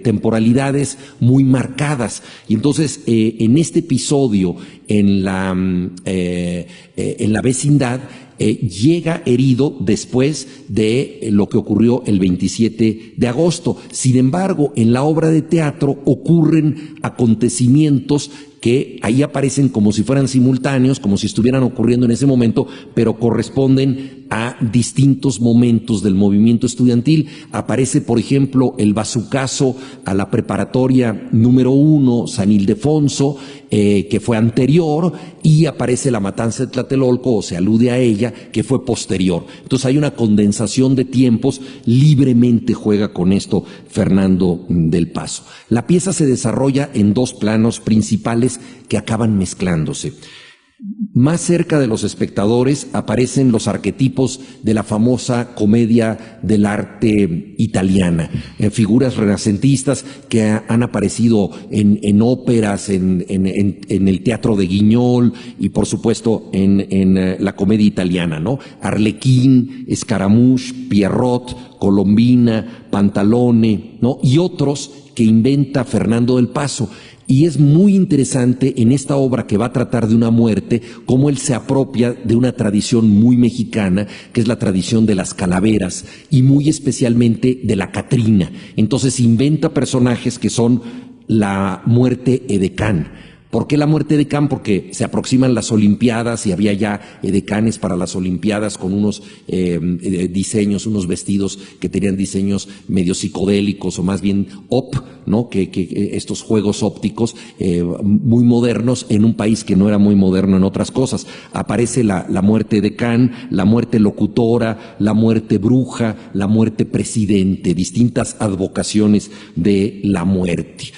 temporalidades muy marcadas y entonces en este episodio en la vecindad llega herido después de lo que ocurrió el 27 de agosto. Sin embargo, en la obra de teatro ocurren acontecimientos que ahí aparecen como si fueran simultáneos, como si estuvieran ocurriendo en ese momento, pero corresponden a distintos momentos del movimiento estudiantil. Aparece, por ejemplo, el bazucazo a la preparatoria número 1, San Ildefonso, que fue anterior, y aparece la matanza de Tlatelolco, o se alude a ella, que fue posterior. Entonces hay una condensación de tiempos, libremente juega con esto Fernando del Paso. La pieza se desarrolla en 2 planos principales que acaban mezclándose. Más cerca de los espectadores aparecen los arquetipos de la famosa comedia del arte italiana, figuras renacentistas que han aparecido en óperas, en el teatro de Guignol y por supuesto en la comedia italiana, ¿no? Arlequín, Scaramouche, Pierrot, Colombina, Pantalone, ¿no? Y otros que inventa Fernando del Paso. Y es muy interesante en esta obra que va a tratar de una muerte, cómo él se apropia de una tradición muy mexicana, que es la tradición de las calaveras, y muy especialmente de la Catrina. Entonces inventa personajes que son la muerte edecán. ¿Por qué la muerte edecán? Porque se aproximan las Olimpiadas y había ya edecanes para las Olimpiadas con unos diseños, unos vestidos que tenían diseños medio psicodélicos o más bien ¿no? Que estos juegos ópticos muy modernos en un país que no era muy moderno en otras cosas. Aparece la muerte edecán, la muerte locutora, la muerte bruja, la muerte presidente, distintas advocaciones de la muerte.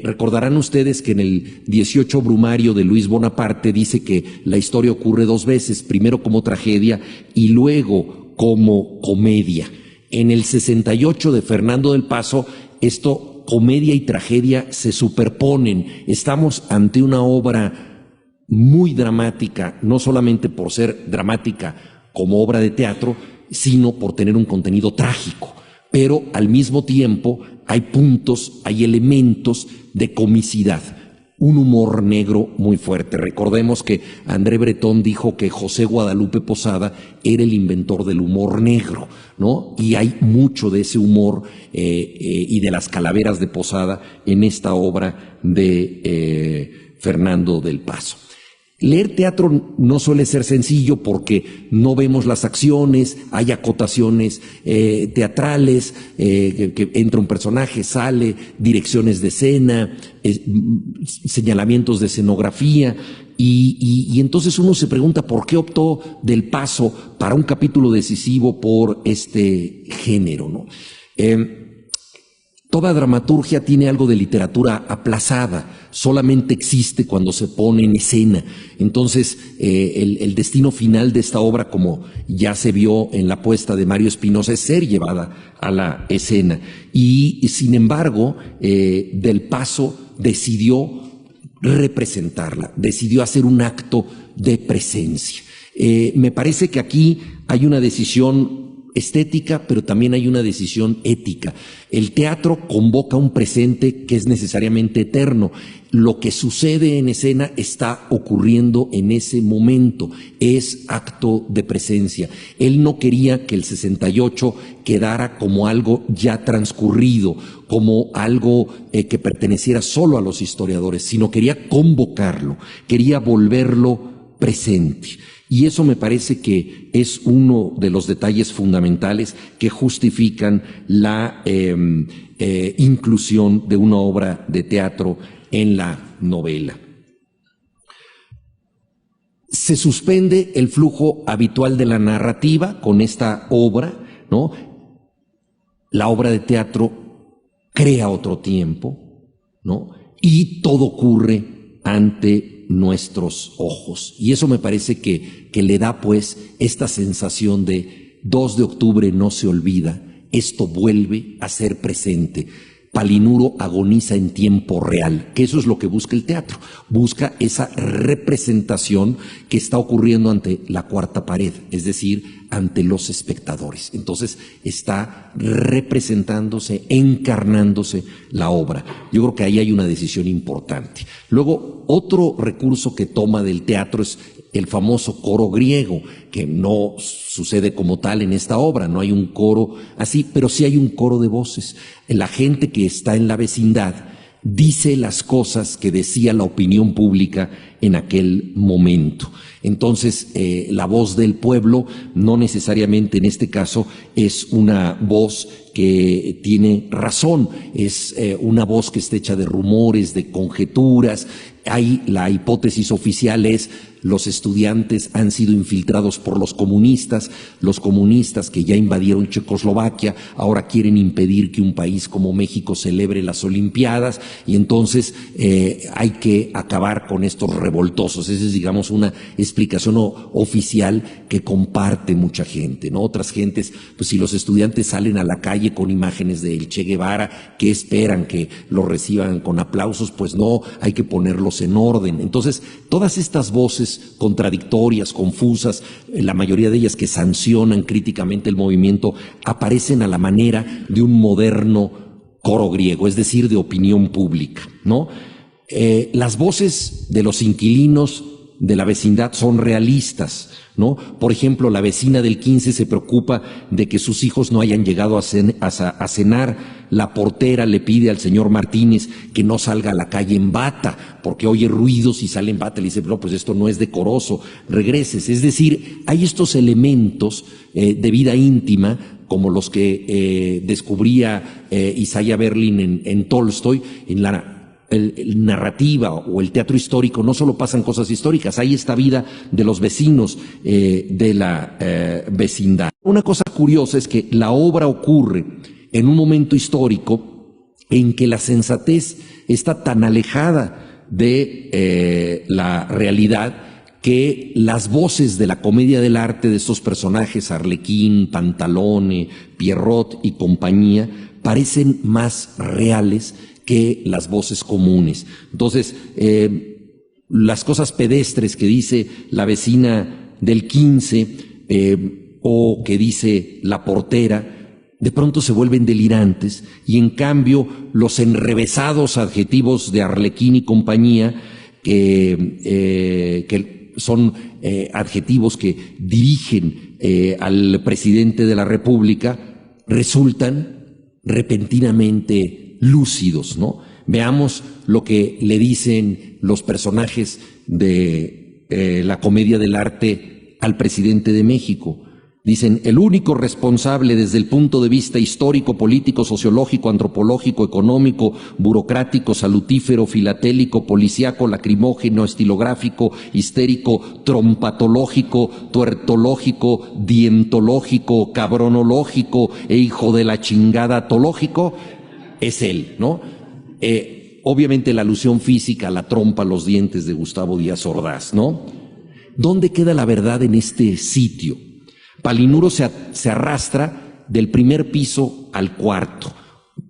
Recordarán ustedes que en el 18 Brumario de Luis Bonaparte dice que la historia ocurre 2 veces, primero como tragedia y luego como comedia. En el 68 de Fernando del Paso, esto, comedia y tragedia, se superponen. Estamos ante una obra muy dramática, no solamente por ser dramática como obra de teatro, sino por tener un contenido trágico. Pero al mismo tiempo hay puntos, hay elementos de comicidad. un humor negro muy fuerte. Recordemos que André Breton dijo que José Guadalupe Posada era el inventor del humor negro, ¿no? Y hay mucho de ese humor y de las calaveras de Posada en esta obra de Fernando del Paso. Leer teatro no suele ser sencillo porque no vemos las acciones, hay acotaciones teatrales, que entra un personaje, sale, direcciones de escena, señalamientos de escenografía, y entonces uno se pregunta por qué optó Del Paso para un capítulo decisivo por este género, ¿no? Toda dramaturgia tiene algo de literatura aplazada, solamente existe cuando se pone en escena. Entonces, el destino final de esta obra, como ya se vio en la apuesta de Mario Espinosa, es ser llevada a la escena. Y sin embargo, Del Paso decidió representarla, decidió hacer un acto de presencia. Me parece que aquí hay una decisión estética, pero también hay una decisión ética. El teatro convoca un presente que es necesariamente eterno. Lo que sucede en escena está ocurriendo en ese momento. Es acto de presencia. Él no quería que el 68 quedara como algo ya transcurrido, como algo que perteneciera solo a los historiadores, sino quería convocarlo, quería volverlo presente. Y eso me parece que es uno de los detalles fundamentales que justifican la inclusión de una obra de teatro en la novela. Se suspende el flujo habitual de la narrativa con esta obra, ¿no? La obra de teatro crea otro tiempo, ¿no? Y todo ocurre ante nuestros ojos. Y eso me parece que le da pues esta sensación de 2 de octubre no se olvida, esto vuelve a ser presente. Palinuro agoniza en tiempo real, que eso es lo que busca el teatro, busca esa representación que está ocurriendo ante la cuarta pared, es decir, ante los espectadores. Entonces está representándose, encarnándose la obra. Yo creo que ahí hay una decisión importante. Luego, otro recurso que toma del teatro es el famoso coro griego, que no sucede como tal en esta obra, no hay un coro así, pero sí hay un coro de voces. La gente que está en la vecindad dice las cosas que decía la opinión pública en aquel momento. Entonces, la voz del pueblo no necesariamente en este caso es una voz que tiene razón, es una voz que está hecha de rumores, de conjeturas. La hipótesis oficial es: los estudiantes han sido infiltrados por los comunistas que ya invadieron Checoslovaquia, ahora quieren impedir que un país como México celebre las Olimpiadas, y entonces hay que acabar con estos revoltosos. Esa es, digamos, una explicación oficial que comparte mucha gente, ¿no? Otras gentes, pues si los estudiantes salen a la calle con imágenes del Che Guevara, ¿qué esperan? ¿Que los reciban con aplausos? Pues no, hay que ponerlos en orden. Entonces, todas estas voces contradictorias, confusas, la mayoría de ellas que sancionan críticamente el movimiento, aparecen a la manera de un moderno coro griego, es decir, de opinión pública, ¿no? Las voces de los inquilinos de la vecindad son realistas, ¿no? Por ejemplo, la vecina del 15 se preocupa de que sus hijos no hayan llegado a cenar. La portera le pide al señor Martínez que no salga a la calle en bata, porque oye ruidos y sale en bata. Le dice: no, pues esto no es decoroso, regreses. Es decir, hay estos elementos de vida íntima, como los que descubría Isaiah Berlin en Tolstoy, en la narrativa o el teatro histórico. No solo pasan cosas históricas, hay esta vida de los vecinos de la vecindad. Una cosa curiosa es que la obra ocurre en un momento histórico en que la sensatez está tan alejada de la realidad que las voces de la comedia del arte de estos personajes, Arlequín, Pantalone, Pierrot y compañía, parecen más reales que las voces comunes. Entonces, las cosas pedestres que dice la vecina del 15 o que dice la portera de pronto se vuelven delirantes, y en cambio los enrevesados adjetivos de Arlequín y compañía, que son adjetivos que dirigen al presidente de la República, resultan repentinamente lúcidos, ¿no? Veamos lo que le dicen los personajes de la comedia del arte al presidente de México. Dicen: el único responsable desde el punto de vista histórico, político, sociológico, antropológico, económico, burocrático, salutífero, filatélico, policíaco, lacrimógeno, estilográfico, histérico, trompatológico, tuertológico, dientológico, cabronológico e hijo de la chingada tológico, es él, ¿no? Obviamente la alusión física a la trompa, los dientes de Gustavo Díaz Ordaz, ¿no? ¿Dónde queda la verdad en este sitio? Palinuro se arrastra del primer piso al cuarto.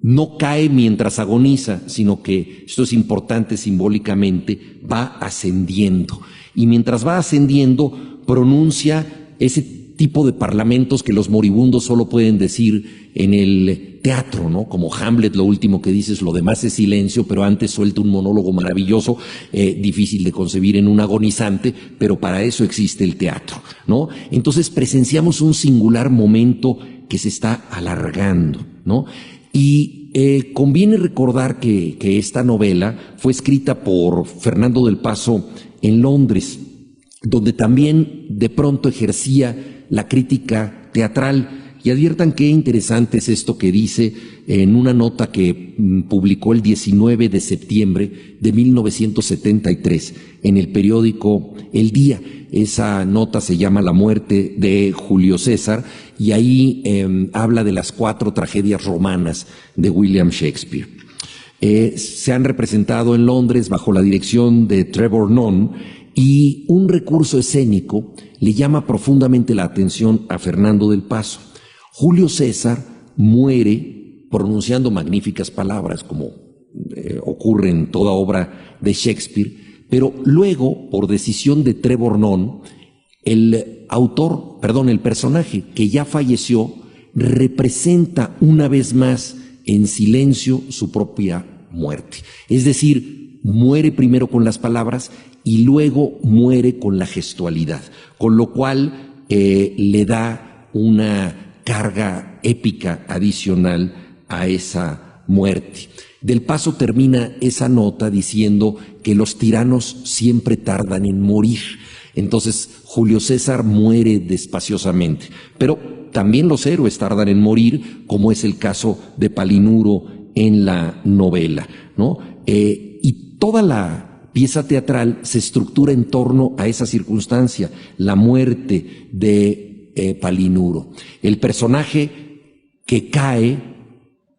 No cae mientras agoniza, sino que, esto es importante simbólicamente, va ascendiendo. Y mientras va ascendiendo, pronuncia ese tipo de parlamentos que los moribundos solo pueden decir en el teatro, ¿no? Como Hamlet, lo último que dice es: lo demás es silencio, pero antes suelta un monólogo maravilloso, difícil de concebir en un agonizante, pero para eso existe el teatro, ¿no? Entonces presenciamos un singular momento que se está alargando, ¿no? Y conviene recordar que esta novela fue escrita por Fernando del Paso en Londres, donde también de pronto ejercía la crítica teatral. Y adviertan qué interesante es esto que dice en una nota que publicó el 19 de septiembre de 1973 en el periódico El Día. Esa nota se llama La muerte de Julio César, y ahí habla de las 4 tragedias romanas de William Shakespeare. Se han representado en Londres bajo la dirección de Trevor Nunn, y un recurso escénico le llama profundamente la atención a Fernando del Paso. Julio César muere pronunciando magníficas palabras, como ocurre en toda obra de Shakespeare, pero luego, por decisión de Trevor Nunn, el personaje que ya falleció representa una vez más en silencio su propia muerte. Es decir, muere primero con las palabras y luego muere con la gestualidad, con lo cual le da una carga épica adicional a esa muerte. Del Paso termina esa nota diciendo que los tiranos siempre tardan en morir. Entonces Julio César muere despaciosamente, pero también los héroes tardan en morir, como es el caso de Palinuro en la novela, ¿no? Y toda la pieza teatral se estructura en torno a esa circunstancia, la muerte de Palinuro. El personaje que cae,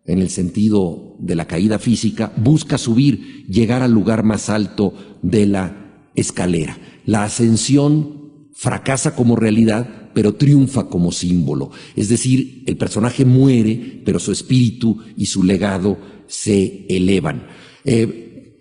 en el sentido de la caída física, busca subir, llegar al lugar más alto de la escalera. La ascensión fracasa como realidad, pero triunfa como símbolo. Es decir, el personaje muere, pero su espíritu y su legado se elevan.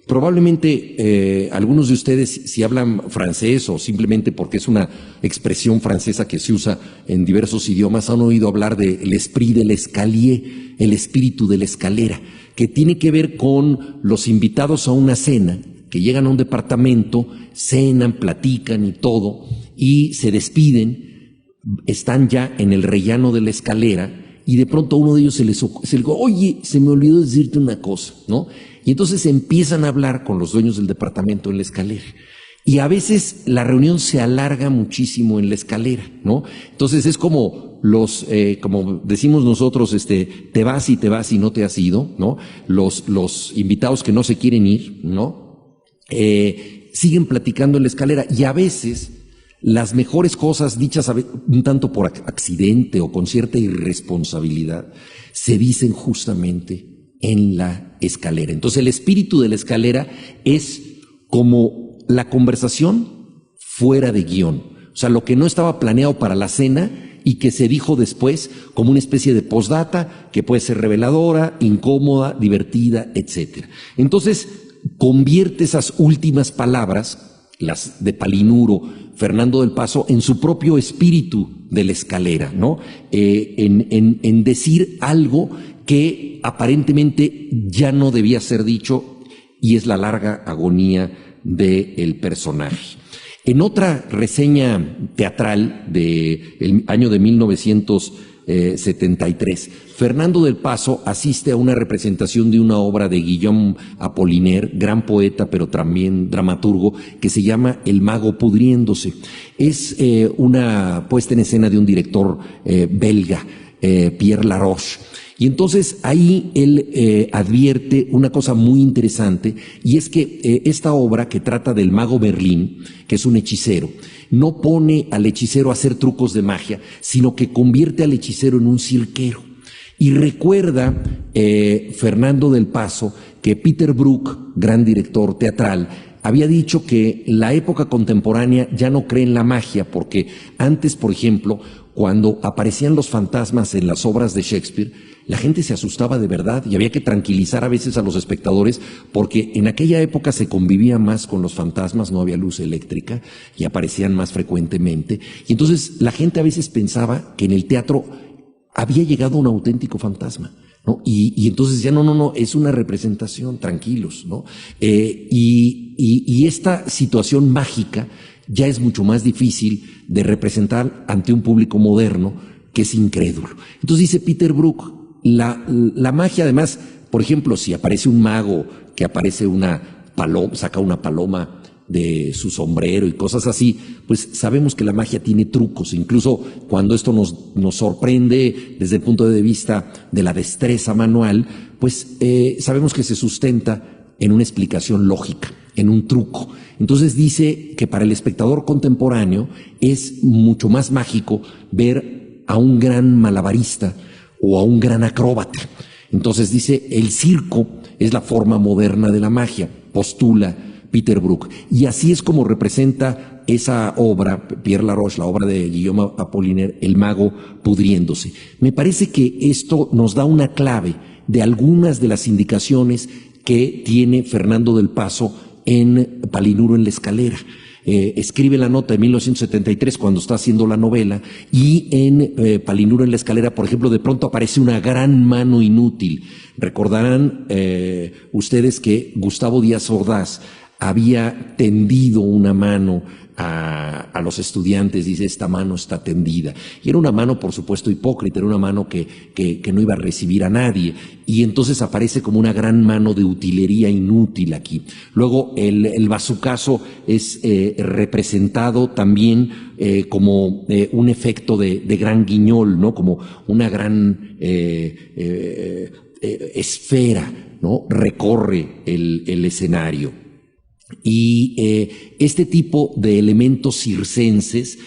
Probablemente algunos de ustedes, si hablan francés o simplemente porque es una expresión francesa que se usa en diversos idiomas, han oído hablar de l'esprit de l'escalier, el espíritu de la escalera, que tiene que ver con los invitados a una cena, que llegan a un departamento, cenan, platican y todo, y se despiden, están ya en el rellano de la escalera, y de pronto a uno de ellos se le dice: oye, se me olvidó decirte una cosa, ¿no? Y entonces empiezan a hablar con los dueños del departamento en la escalera. Y a veces la reunión se alarga muchísimo en la escalera, ¿no? Entonces es como como decimos nosotros, te vas y no te has ido, ¿no? Los invitados que no se quieren ir, ¿no? Siguen platicando en la escalera, y a veces las mejores cosas dichas un tanto por accidente o con cierta irresponsabilidad se dicen justamente en la escalera. Entonces el espíritu de la escalera es como la conversación fuera de guión, o sea, lo que no estaba planeado para la cena y que se dijo después como una especie de postdata que puede ser reveladora, incómoda, divertida, etc. Entonces convierte esas últimas palabras las de Palinuro, Fernando del Paso, en su propio espíritu de la escalera, ¿no? En decir algo que aparentemente ya no debía ser dicho, y es la larga agonía del personaje. En otra reseña teatral del año de 1973, Fernando del Paso asiste a una representación de una obra de Guillaume Apollinaire, gran poeta pero también dramaturgo, que se llama El mago pudriéndose. Es una puesta en escena de un director belga, Pierre Laroche. Y entonces ahí él advierte una cosa muy interesante, y es que esta obra, que trata del mago Merlín, que es un hechicero, no pone al hechicero a hacer trucos de magia, sino que convierte al hechicero en un cirquero. Y recuerda Fernando del Paso que Peter Brook, gran director teatral, había dicho que la época contemporánea ya no cree en la magia, porque antes, por ejemplo, cuando aparecían los fantasmas en las obras de Shakespeare, la gente se asustaba de verdad y había que tranquilizar a veces a los espectadores, porque en aquella época se convivía más con los fantasmas, no había luz eléctrica y aparecían más frecuentemente. Y entonces la gente a veces pensaba que en el teatro había llegado un auténtico fantasma, ¿no? Y entonces decían, no, es una representación, tranquilos, ¿no? Y esta situación mágica ya es mucho más difícil de representar ante un público moderno que es incrédulo. Entonces dice Peter Brook, la magia, además, por ejemplo, si aparece un mago que aparece una paloma, saca una paloma de su sombrero y cosas así, pues sabemos que la magia tiene trucos. Incluso cuando esto nos sorprende desde el punto de vista de la destreza manual, pues sabemos que se sustenta en una explicación lógica, en un truco. Entonces dice que para el espectador contemporáneo es mucho más mágico ver a un gran malabarista o a un gran acróbata. Entonces dice, el circo es la forma moderna de la magia, postula Peter Brook. Y así es como representa esa obra, Pierre Laroche, la obra de Guillaume Apollinaire, El mago pudriéndose. Me parece que esto nos da una clave de algunas de las indicaciones que tiene Fernando del Paso en Palinuro en la escalera. Escribe la nota en 1973 cuando está haciendo la novela, y en Palinuro en la escalera, por ejemplo, de pronto aparece una gran mano inútil. Recordarán ustedes que Gustavo Díaz Ordaz había tendido una mano a los estudiantes, dice, esta mano está tendida. Y era una mano, por supuesto, hipócrita, era una mano que no iba a recibir a nadie. Y entonces aparece como una gran mano de utilería inútil aquí. Luego el bazucazo es representado también como un efecto de gran guiñol, ¿no? Como una gran esfera, ¿no? Recorre el escenario. Y este tipo de elementos circenses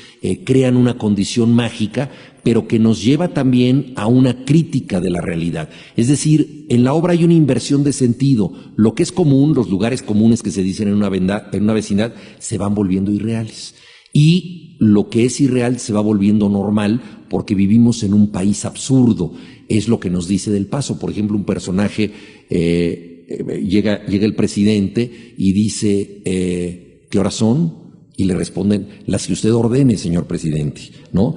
crean una condición mágica, pero que nos lleva también a una crítica de la realidad. Es decir, en la obra hay una inversión de sentido. Lo que es común, los lugares comunes que se dicen en una vecindad, se van volviendo irreales. Y lo que es irreal se va volviendo normal, porque vivimos en un país absurdo. Es lo que nos dice Del Paso. Por ejemplo, un personaje llega el presidente y dice, ¿qué horas son? Y le responden, las que usted ordene, señor presidente, ¿no?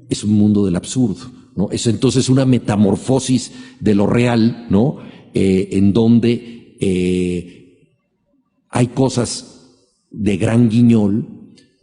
Es un mundo del absurdo, ¿no? Es entonces una metamorfosis de lo real, ¿no? En donde hay cosas de gran guiñol,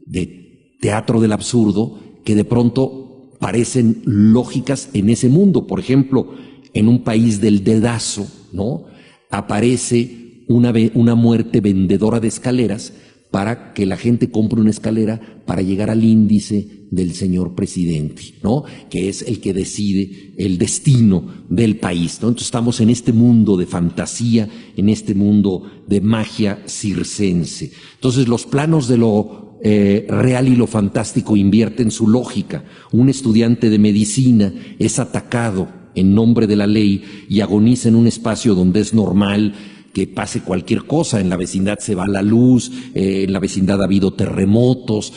de teatro del absurdo, que de pronto parecen lógicas en ese mundo. Por ejemplo, en un país del dedazo, ¿no? Aparece una muerte vendedora de escaleras para que la gente compre una escalera para llegar al índice del señor presidente, ¿no? Que es el que decide el destino del país, ¿no? Entonces estamos en este mundo de fantasía, en este mundo de magia circense. Entonces los planos de lo real y lo fantástico invierten su lógica. Un estudiante de medicina es atacado en nombre de la ley y agoniza en un espacio donde es normal que pase cualquier cosa. En la vecindad se va la luz, en la vecindad ha habido terremotos,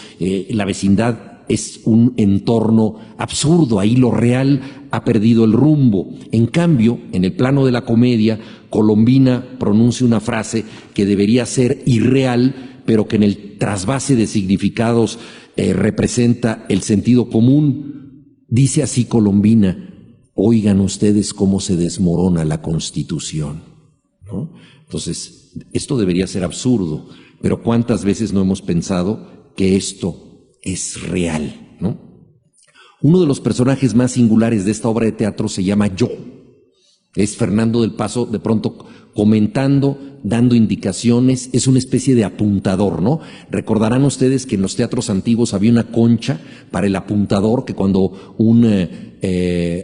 la vecindad es un entorno absurdo, ahí lo real ha perdido el rumbo. En cambio, en el plano de la comedia, Colombina pronuncia una frase que debería ser irreal, pero que en el trasvase de significados representa el sentido común. Dice así Colombina: oigan ustedes cómo se desmorona la Constitución, ¿no? Entonces, esto debería ser absurdo, pero ¿cuántas veces no hemos pensado que esto es real, ¿no? Uno de los personajes más singulares de esta obra de teatro se llama Yo. Es Fernando del Paso, de pronto comentando, dando indicaciones, es una especie de apuntador, ¿no? Recordarán ustedes que en los teatros antiguos había una concha para el apuntador, que cuando un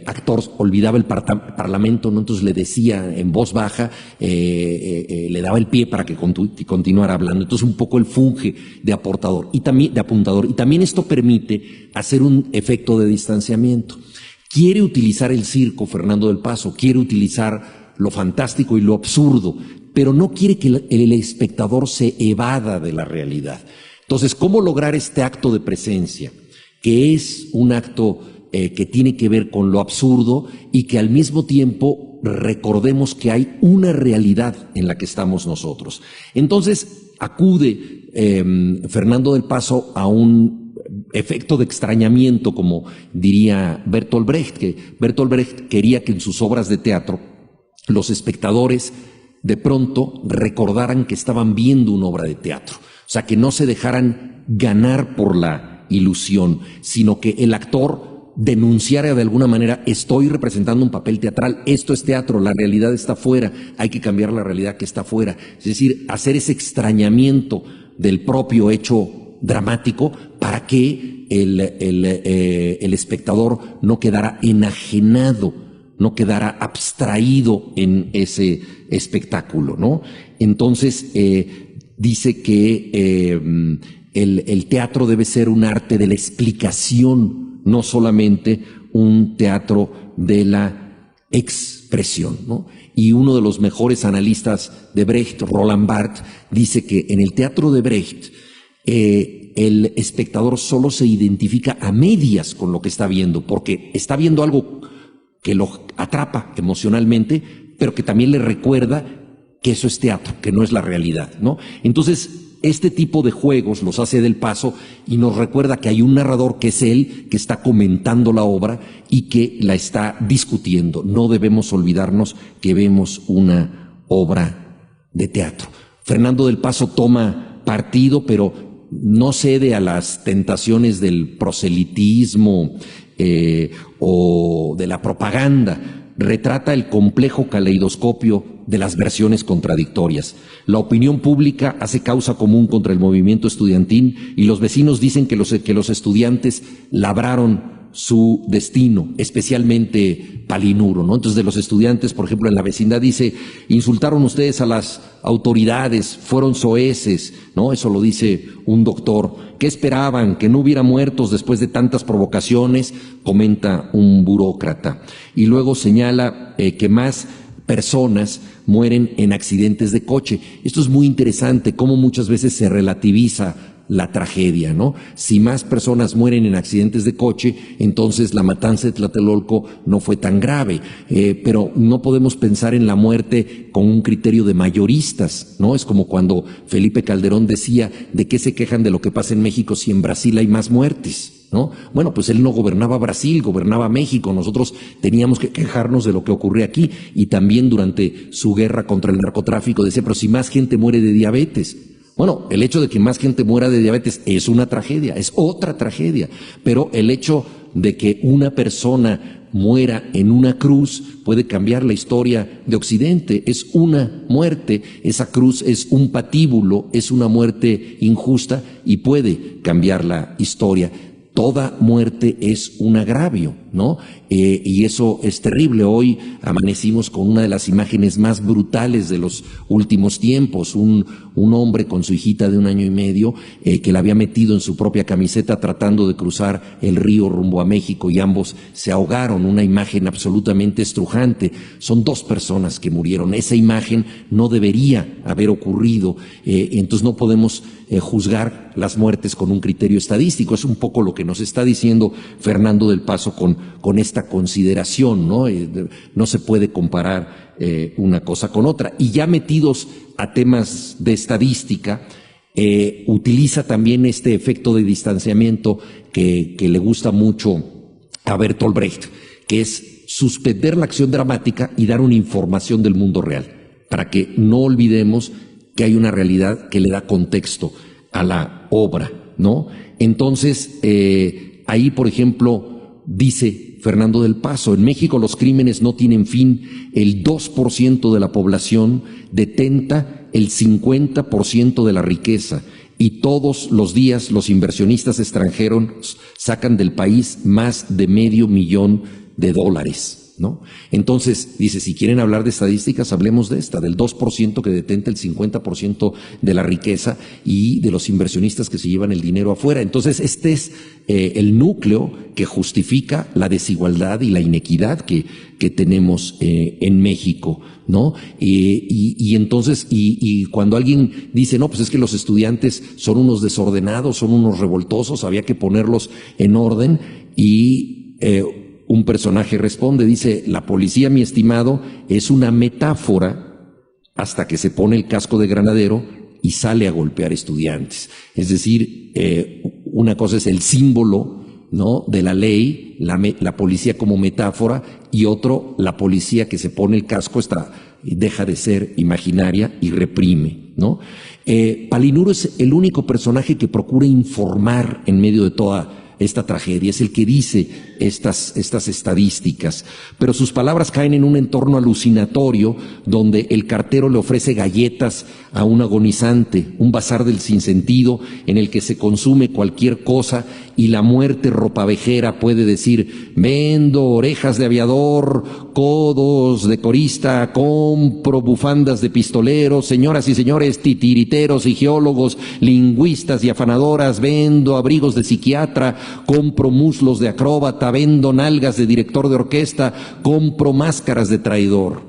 actor olvidaba el parlamento, ¿no? Entonces le decía en voz baja, le daba el pie para que continuara hablando. Entonces un poco él funge de apuntador, y también esto permite hacer un efecto de distanciamiento. Quiere utilizar el circo, Fernando del Paso, quiere utilizar lo fantástico y lo absurdo, pero no quiere que el espectador se evada de la realidad. Entonces, ¿cómo lograr este acto de presencia? Que es un acto que tiene que ver con lo absurdo y que al mismo tiempo recordemos que hay una realidad en la que estamos nosotros. Entonces, acude Fernando del Paso a un efecto de extrañamiento, como diría Bertolt Brecht, que Bertolt Brecht quería que en sus obras de teatro los espectadores de pronto recordaran que estaban viendo una obra de teatro. O sea, que no se dejaran ganar por la ilusión, sino que el actor denunciara de alguna manera: estoy representando un papel teatral, esto es teatro, la realidad está afuera, hay que cambiar la realidad que está afuera. Es decir, hacer ese extrañamiento del propio hecho dramático para que el espectador no quedara enajenado, no quedara abstraído en ese espectáculo, ¿no? Entonces, dice que el teatro debe ser un arte de la explicación, no solamente un teatro de la expresión, ¿no? Y uno de los mejores analistas de Brecht, Roland Barthes, dice que en el teatro de Brecht el espectador solo se identifica a medias con lo que está viendo, porque está viendo algo que lo atrapa emocionalmente, pero que también le recuerda que eso es teatro, que no es la realidad, ¿no? Entonces, este tipo de juegos los hace del Paso y nos recuerda que hay un narrador que es él, que está comentando la obra y que la está discutiendo. No debemos olvidarnos que vemos una obra de teatro. Fernando del Paso toma partido, pero no cede a las tentaciones del proselitismo o de la propaganda. Retrata el complejo caleidoscopio de las versiones contradictorias. La opinión pública hace causa común contra el movimiento estudiantil y los vecinos dicen que los estudiantes labraron su destino, especialmente Palinuro, ¿no? Entonces, de los estudiantes, por ejemplo, en la vecindad dice: insultaron ustedes a las autoridades, fueron soeces, ¿no? Eso lo dice un doctor. ¿Qué esperaban? ¿Que no hubiera muertos después de tantas provocaciones? Comenta un burócrata. Y luego señala que más personas mueren en accidentes de coche. Esto es muy interesante, cómo muchas veces se relativiza la tragedia, ¿no? Si más personas mueren en accidentes de coche, entonces la matanza de Tlatelolco no fue tan grave, pero no podemos pensar en la muerte con un criterio de mayoristas, ¿no? Es como cuando Felipe Calderón decía: ¿de qué se quejan de lo que pasa en México si en Brasil hay más muertes? ¿No? Bueno, pues él no gobernaba Brasil, gobernaba México. Nosotros teníamos que quejarnos de lo que ocurría aquí. Y también durante su guerra contra el narcotráfico decía: pero si más gente muere de diabetes. Bueno, el hecho de que más gente muera de diabetes es una tragedia, es otra tragedia. Pero el hecho de que una persona muera en una cruz puede cambiar la historia de Occidente. Es una muerte, esa cruz es un patíbulo, es una muerte injusta y puede cambiar la historia. Toda muerte es un agravio, ¿no? Y eso es terrible. Hoy amanecimos con una de las imágenes más brutales de los últimos tiempos. Un hombre con su hijita de 1 año y medio que la había metido en su propia camiseta tratando de cruzar el río rumbo a México y ambos se ahogaron. Una imagen absolutamente estrujante. Son 2 personas que murieron. Esa imagen no debería haber ocurrido. Entonces no podemos juzgar las muertes con un criterio estadístico. Es un poco lo que nos está diciendo Fernando del Paso con esta consideración, ¿no? No se puede comparar una cosa con otra. Y ya metidos a temas de estadística, Utiliza también este efecto de distanciamiento que le gusta mucho a Bertolt Brecht, que es suspender la acción dramática y dar una información del mundo real, para que no olvidemos que hay una realidad que le da contexto a la obra, ¿no? Entonces, ahí, por ejemplo, dice Fernando del Paso, en México los crímenes no tienen fin, el 2% de la población detenta el 50% de la riqueza y todos los días los inversionistas extranjeros sacan del país más de $500,000, ¿no? Entonces, dice, si quieren hablar de estadísticas, hablemos de esta, del 2% que detenta el 50% de la riqueza y de los inversionistas que se llevan el dinero afuera. Entonces, este es el núcleo que justifica la desigualdad y la inequidad que tenemos en México, ¿no? Y entonces, cuando alguien dice, no, pues es que los estudiantes son unos desordenados, son unos revoltosos, había que ponerlos en orden, y un personaje responde, dice, la policía, mi estimado, es una metáfora hasta que se pone el casco de granadero y sale a golpear estudiantes. Es decir, una cosa es el símbolo, ¿no?, de la ley, la policía como metáfora, y otro, la policía que se pone el casco deja de ser imaginaria y reprime, ¿no? Palinuro es el único personaje que procura informar en medio de toda esta tragedia, es el que dice estas estadísticas, pero sus palabras caen en un entorno alucinatorio donde el cartero le ofrece galletas a un agonizante, un bazar del sinsentido en el que se consume cualquier cosa y la muerte ropavejera puede decir, vendo orejas de aviador, codos de corista, compro bufandas de pistolero, señoras y señores titiriteros y geólogos, lingüistas y afanadoras, vendo abrigos de psiquiatra, compro muslos de acróbata, vendo nalgas de director de orquesta, compro máscaras de traidor.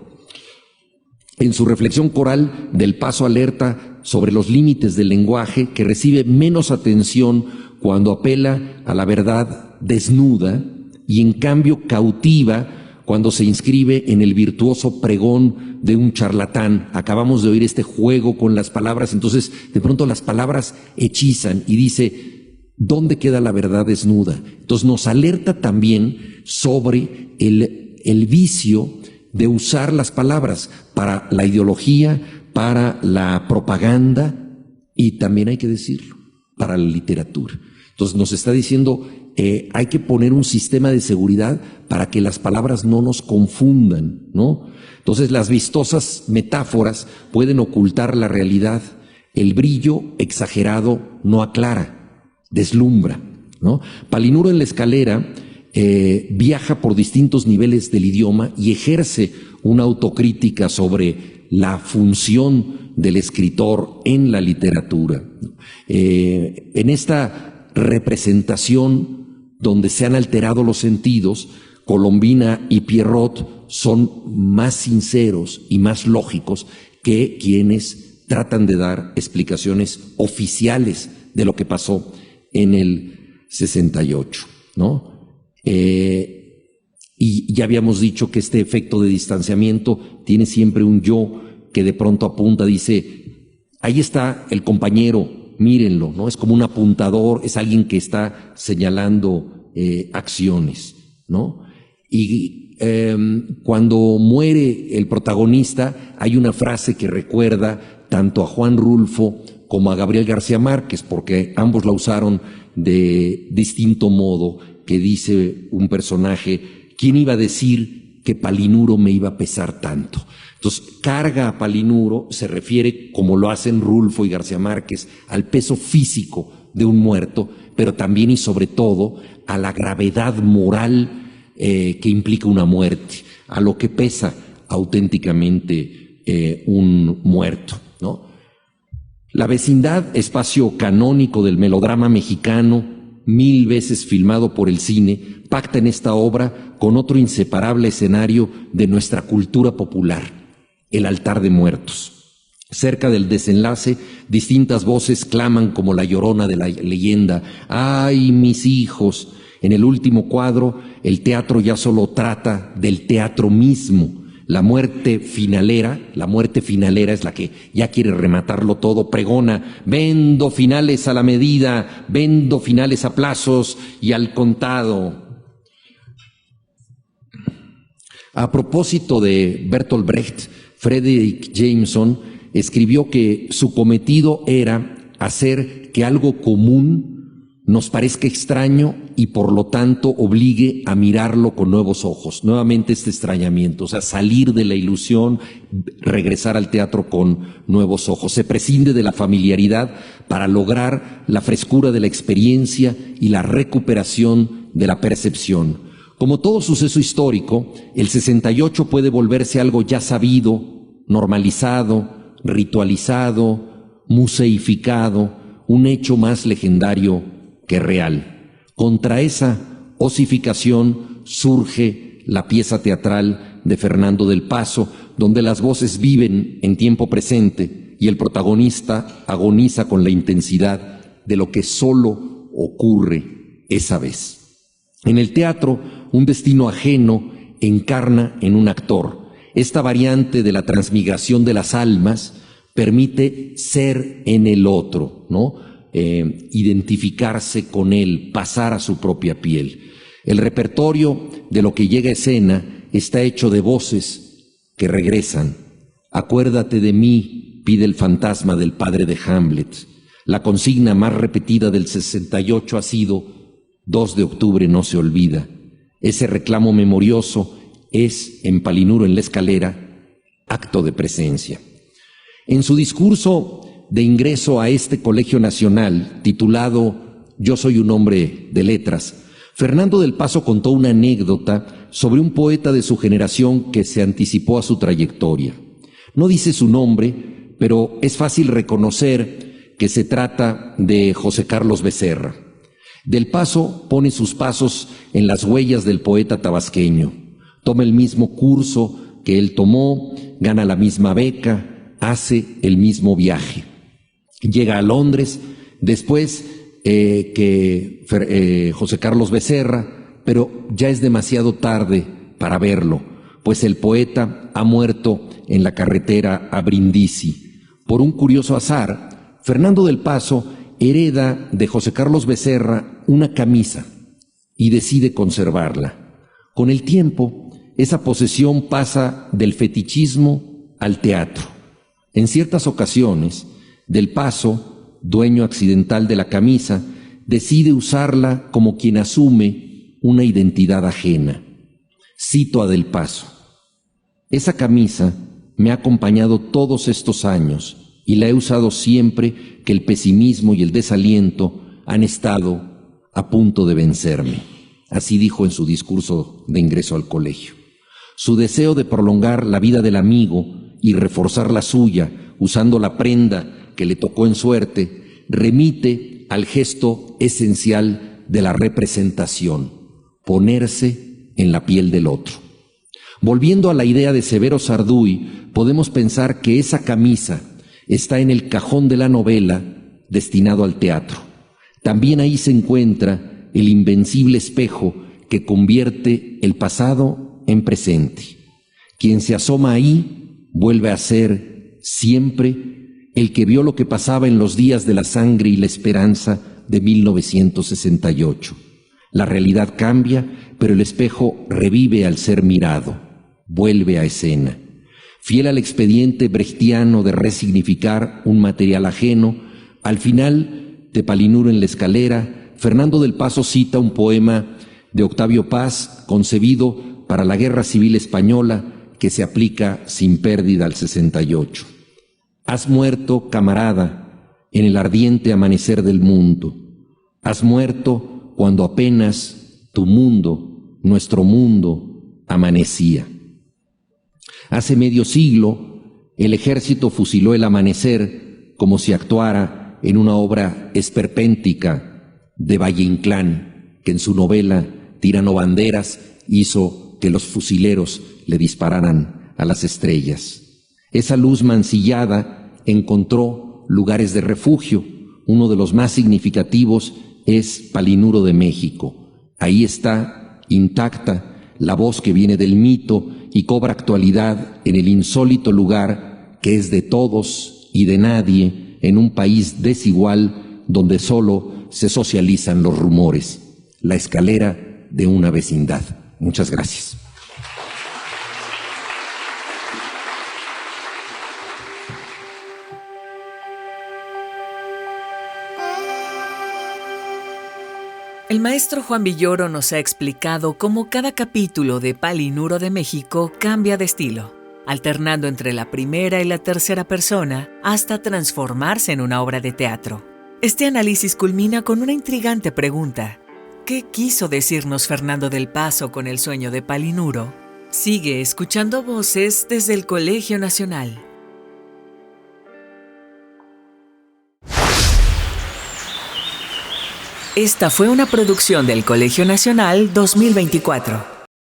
En su reflexión coral, Del Paso alerta sobre los límites del lenguaje que recibe menos atención cuando apela a la verdad desnuda y en cambio cautiva cuando se inscribe en el virtuoso pregón de un charlatán. Acabamos de oír este juego con las palabras, entonces de pronto las palabras hechizan y dice, ¿dónde queda la verdad desnuda? Entonces nos alerta también sobre el vicio de usar las palabras para la ideología, para la propaganda y también hay que decirlo, para la literatura. Entonces nos está diciendo, hay que poner un sistema de seguridad para que las palabras no nos confundan, ¿no? Entonces las vistosas metáforas pueden ocultar la realidad. El brillo exagerado no aclara, deslumbra, ¿no? Palinuro en La Escalera viaja por distintos niveles del idioma y ejerce una autocrítica sobre la función del escritor en la literatura. En esta representación donde se han alterado los sentidos, Colombina y Pierrot son más sinceros y más lógicos que quienes tratan de dar explicaciones oficiales de lo que pasó en el 68, ¿no? Y ya habíamos dicho que este efecto de distanciamiento tiene siempre un yo que de pronto apunta, dice, ahí está el compañero, mírenlo, ¿no? Es como un apuntador, es alguien que está señalando acciones, ¿no? Y cuando muere el protagonista, hay una frase que recuerda tanto a Juan Rulfo como a Gabriel García Márquez, porque ambos la usaron de distinto modo, que dice un personaje, ¿quién iba a decir que Palinuro me iba a pesar tanto? Entonces, carga a Palinuro, se refiere, como lo hacen Rulfo y García Márquez, al peso físico de un muerto, pero también y sobre todo a la gravedad moral que implica una muerte, a lo que pesa auténticamente un muerto, ¿no? La vecindad, espacio canónico del melodrama mexicano, 1000 veces filmado por el cine, pacta en esta obra con otro inseparable escenario de nuestra cultura popular, el altar de muertos. Cerca del desenlace, distintas voces claman como la llorona de la leyenda, ¡ay, mis hijos! En el último cuadro, el teatro ya solo trata del teatro mismo, La muerte finalera es la que ya quiere rematarlo todo, pregona: vendo finales a la medida, vendo finales a plazos y al contado. A propósito de Bertolt Brecht, Frederick Jameson escribió que su cometido era hacer que algo común nos parezca extraño y por lo tanto obligue a mirarlo con nuevos ojos. Nuevamente este extrañamiento, o sea, salir de la ilusión, regresar al teatro con nuevos ojos. Se prescinde de la familiaridad para lograr la frescura de la experiencia y la recuperación de la percepción. Como todo suceso histórico, el 68 puede volverse algo ya sabido, normalizado, ritualizado, museificado, un hecho más legendario que real. Contra esa osificación surge la pieza teatral de Fernando del Paso, donde las voces viven en tiempo presente y el protagonista agoniza con la intensidad de lo que solo ocurre esa vez. En el teatro, un destino ajeno encarna en un actor. Esta variante de la transmigración de las almas permite ser en el otro, ¿no? Identificarse con él, pasar a su propia piel. El repertorio de lo que llega a escena está hecho de voces que regresan. Acuérdate de mí, pide el fantasma del padre de Hamlet. La consigna más repetida del 68 ha sido: 2 de octubre no se olvida. Ese reclamo memorioso es, en Palinuro en la Escalera, acto de presencia. En su discurso de ingreso a este Colegio Nacional, titulado Yo soy un hombre de letras, Fernando del Paso contó una anécdota sobre un poeta de su generación que se anticipó a su trayectoria. No dice su nombre, pero es fácil reconocer que se trata de José Carlos Becerra. Del Paso pone sus pasos en las huellas del poeta tabasqueño. Toma el mismo curso que él tomó, gana la misma beca, hace el mismo viaje. Llega a Londres después que José Carlos Becerra, pero ya es demasiado tarde para verlo, pues el poeta ha muerto en la carretera a Brindisi. Por un curioso azar, Fernando del Paso hereda de José Carlos Becerra una camisa y decide conservarla. Con el tiempo, esa posesión pasa del fetichismo al teatro. En ciertas ocasiones, Del Paso, dueño accidental de la camisa, decide usarla como quien asume una identidad ajena. Cito a Del Paso: esa camisa me ha acompañado todos estos años y la he usado siempre que el pesimismo y el desaliento han estado a punto de vencerme. Así dijo en su discurso de ingreso al colegio. Su deseo de prolongar la vida del amigo y reforzar la suya usando la prenda que le tocó en suerte, remite al gesto esencial de la representación: ponerse en la piel del otro. Volviendo a la idea de Severo Sarduy, podemos pensar que esa camisa está en el cajón de la novela destinado al teatro. También ahí se encuentra el invencible espejo que convierte el pasado en presente. Quien se asoma ahí vuelve a ser siempre el que vio lo que pasaba en los días de la sangre y la esperanza de 1968. La realidad cambia, pero el espejo revive al ser mirado, vuelve a escena. Fiel al expediente brechtiano de resignificar un material ajeno, al final de Palinuro en la Escalera, Fernando del Paso cita un poema de Octavio Paz concebido para la Guerra Civil Española que se aplica sin pérdida al 68. Has muerto, camarada, en el ardiente amanecer del mundo. Has muerto cuando apenas tu mundo, nuestro mundo, amanecía. Hace medio siglo, el ejército fusiló el amanecer como si actuara en una obra esperpéntica de Valle Inclán, que en su novela Tirano Banderas hizo que los fusileros le dispararan a las estrellas. Esa luz mancillada encontró lugares de refugio. Uno de los más significativos es Palinuro de México. Ahí está, intacta, la voz que viene del mito y cobra actualidad en el insólito lugar que es de todos y de nadie en un país desigual donde solo se socializan los rumores. La escalera de una vecindad. Muchas gracias. El maestro Juan Villoro nos ha explicado cómo cada capítulo de Palinuro de México cambia de estilo, alternando entre la primera y la tercera persona hasta transformarse en una obra de teatro. Este análisis culmina con una intrigante pregunta. ¿Qué quiso decirnos Fernando del Paso con el sueño de Palinuro? Sigue escuchando voces desde el Colegio Nacional. Esta fue una producción del Colegio Nacional 2024.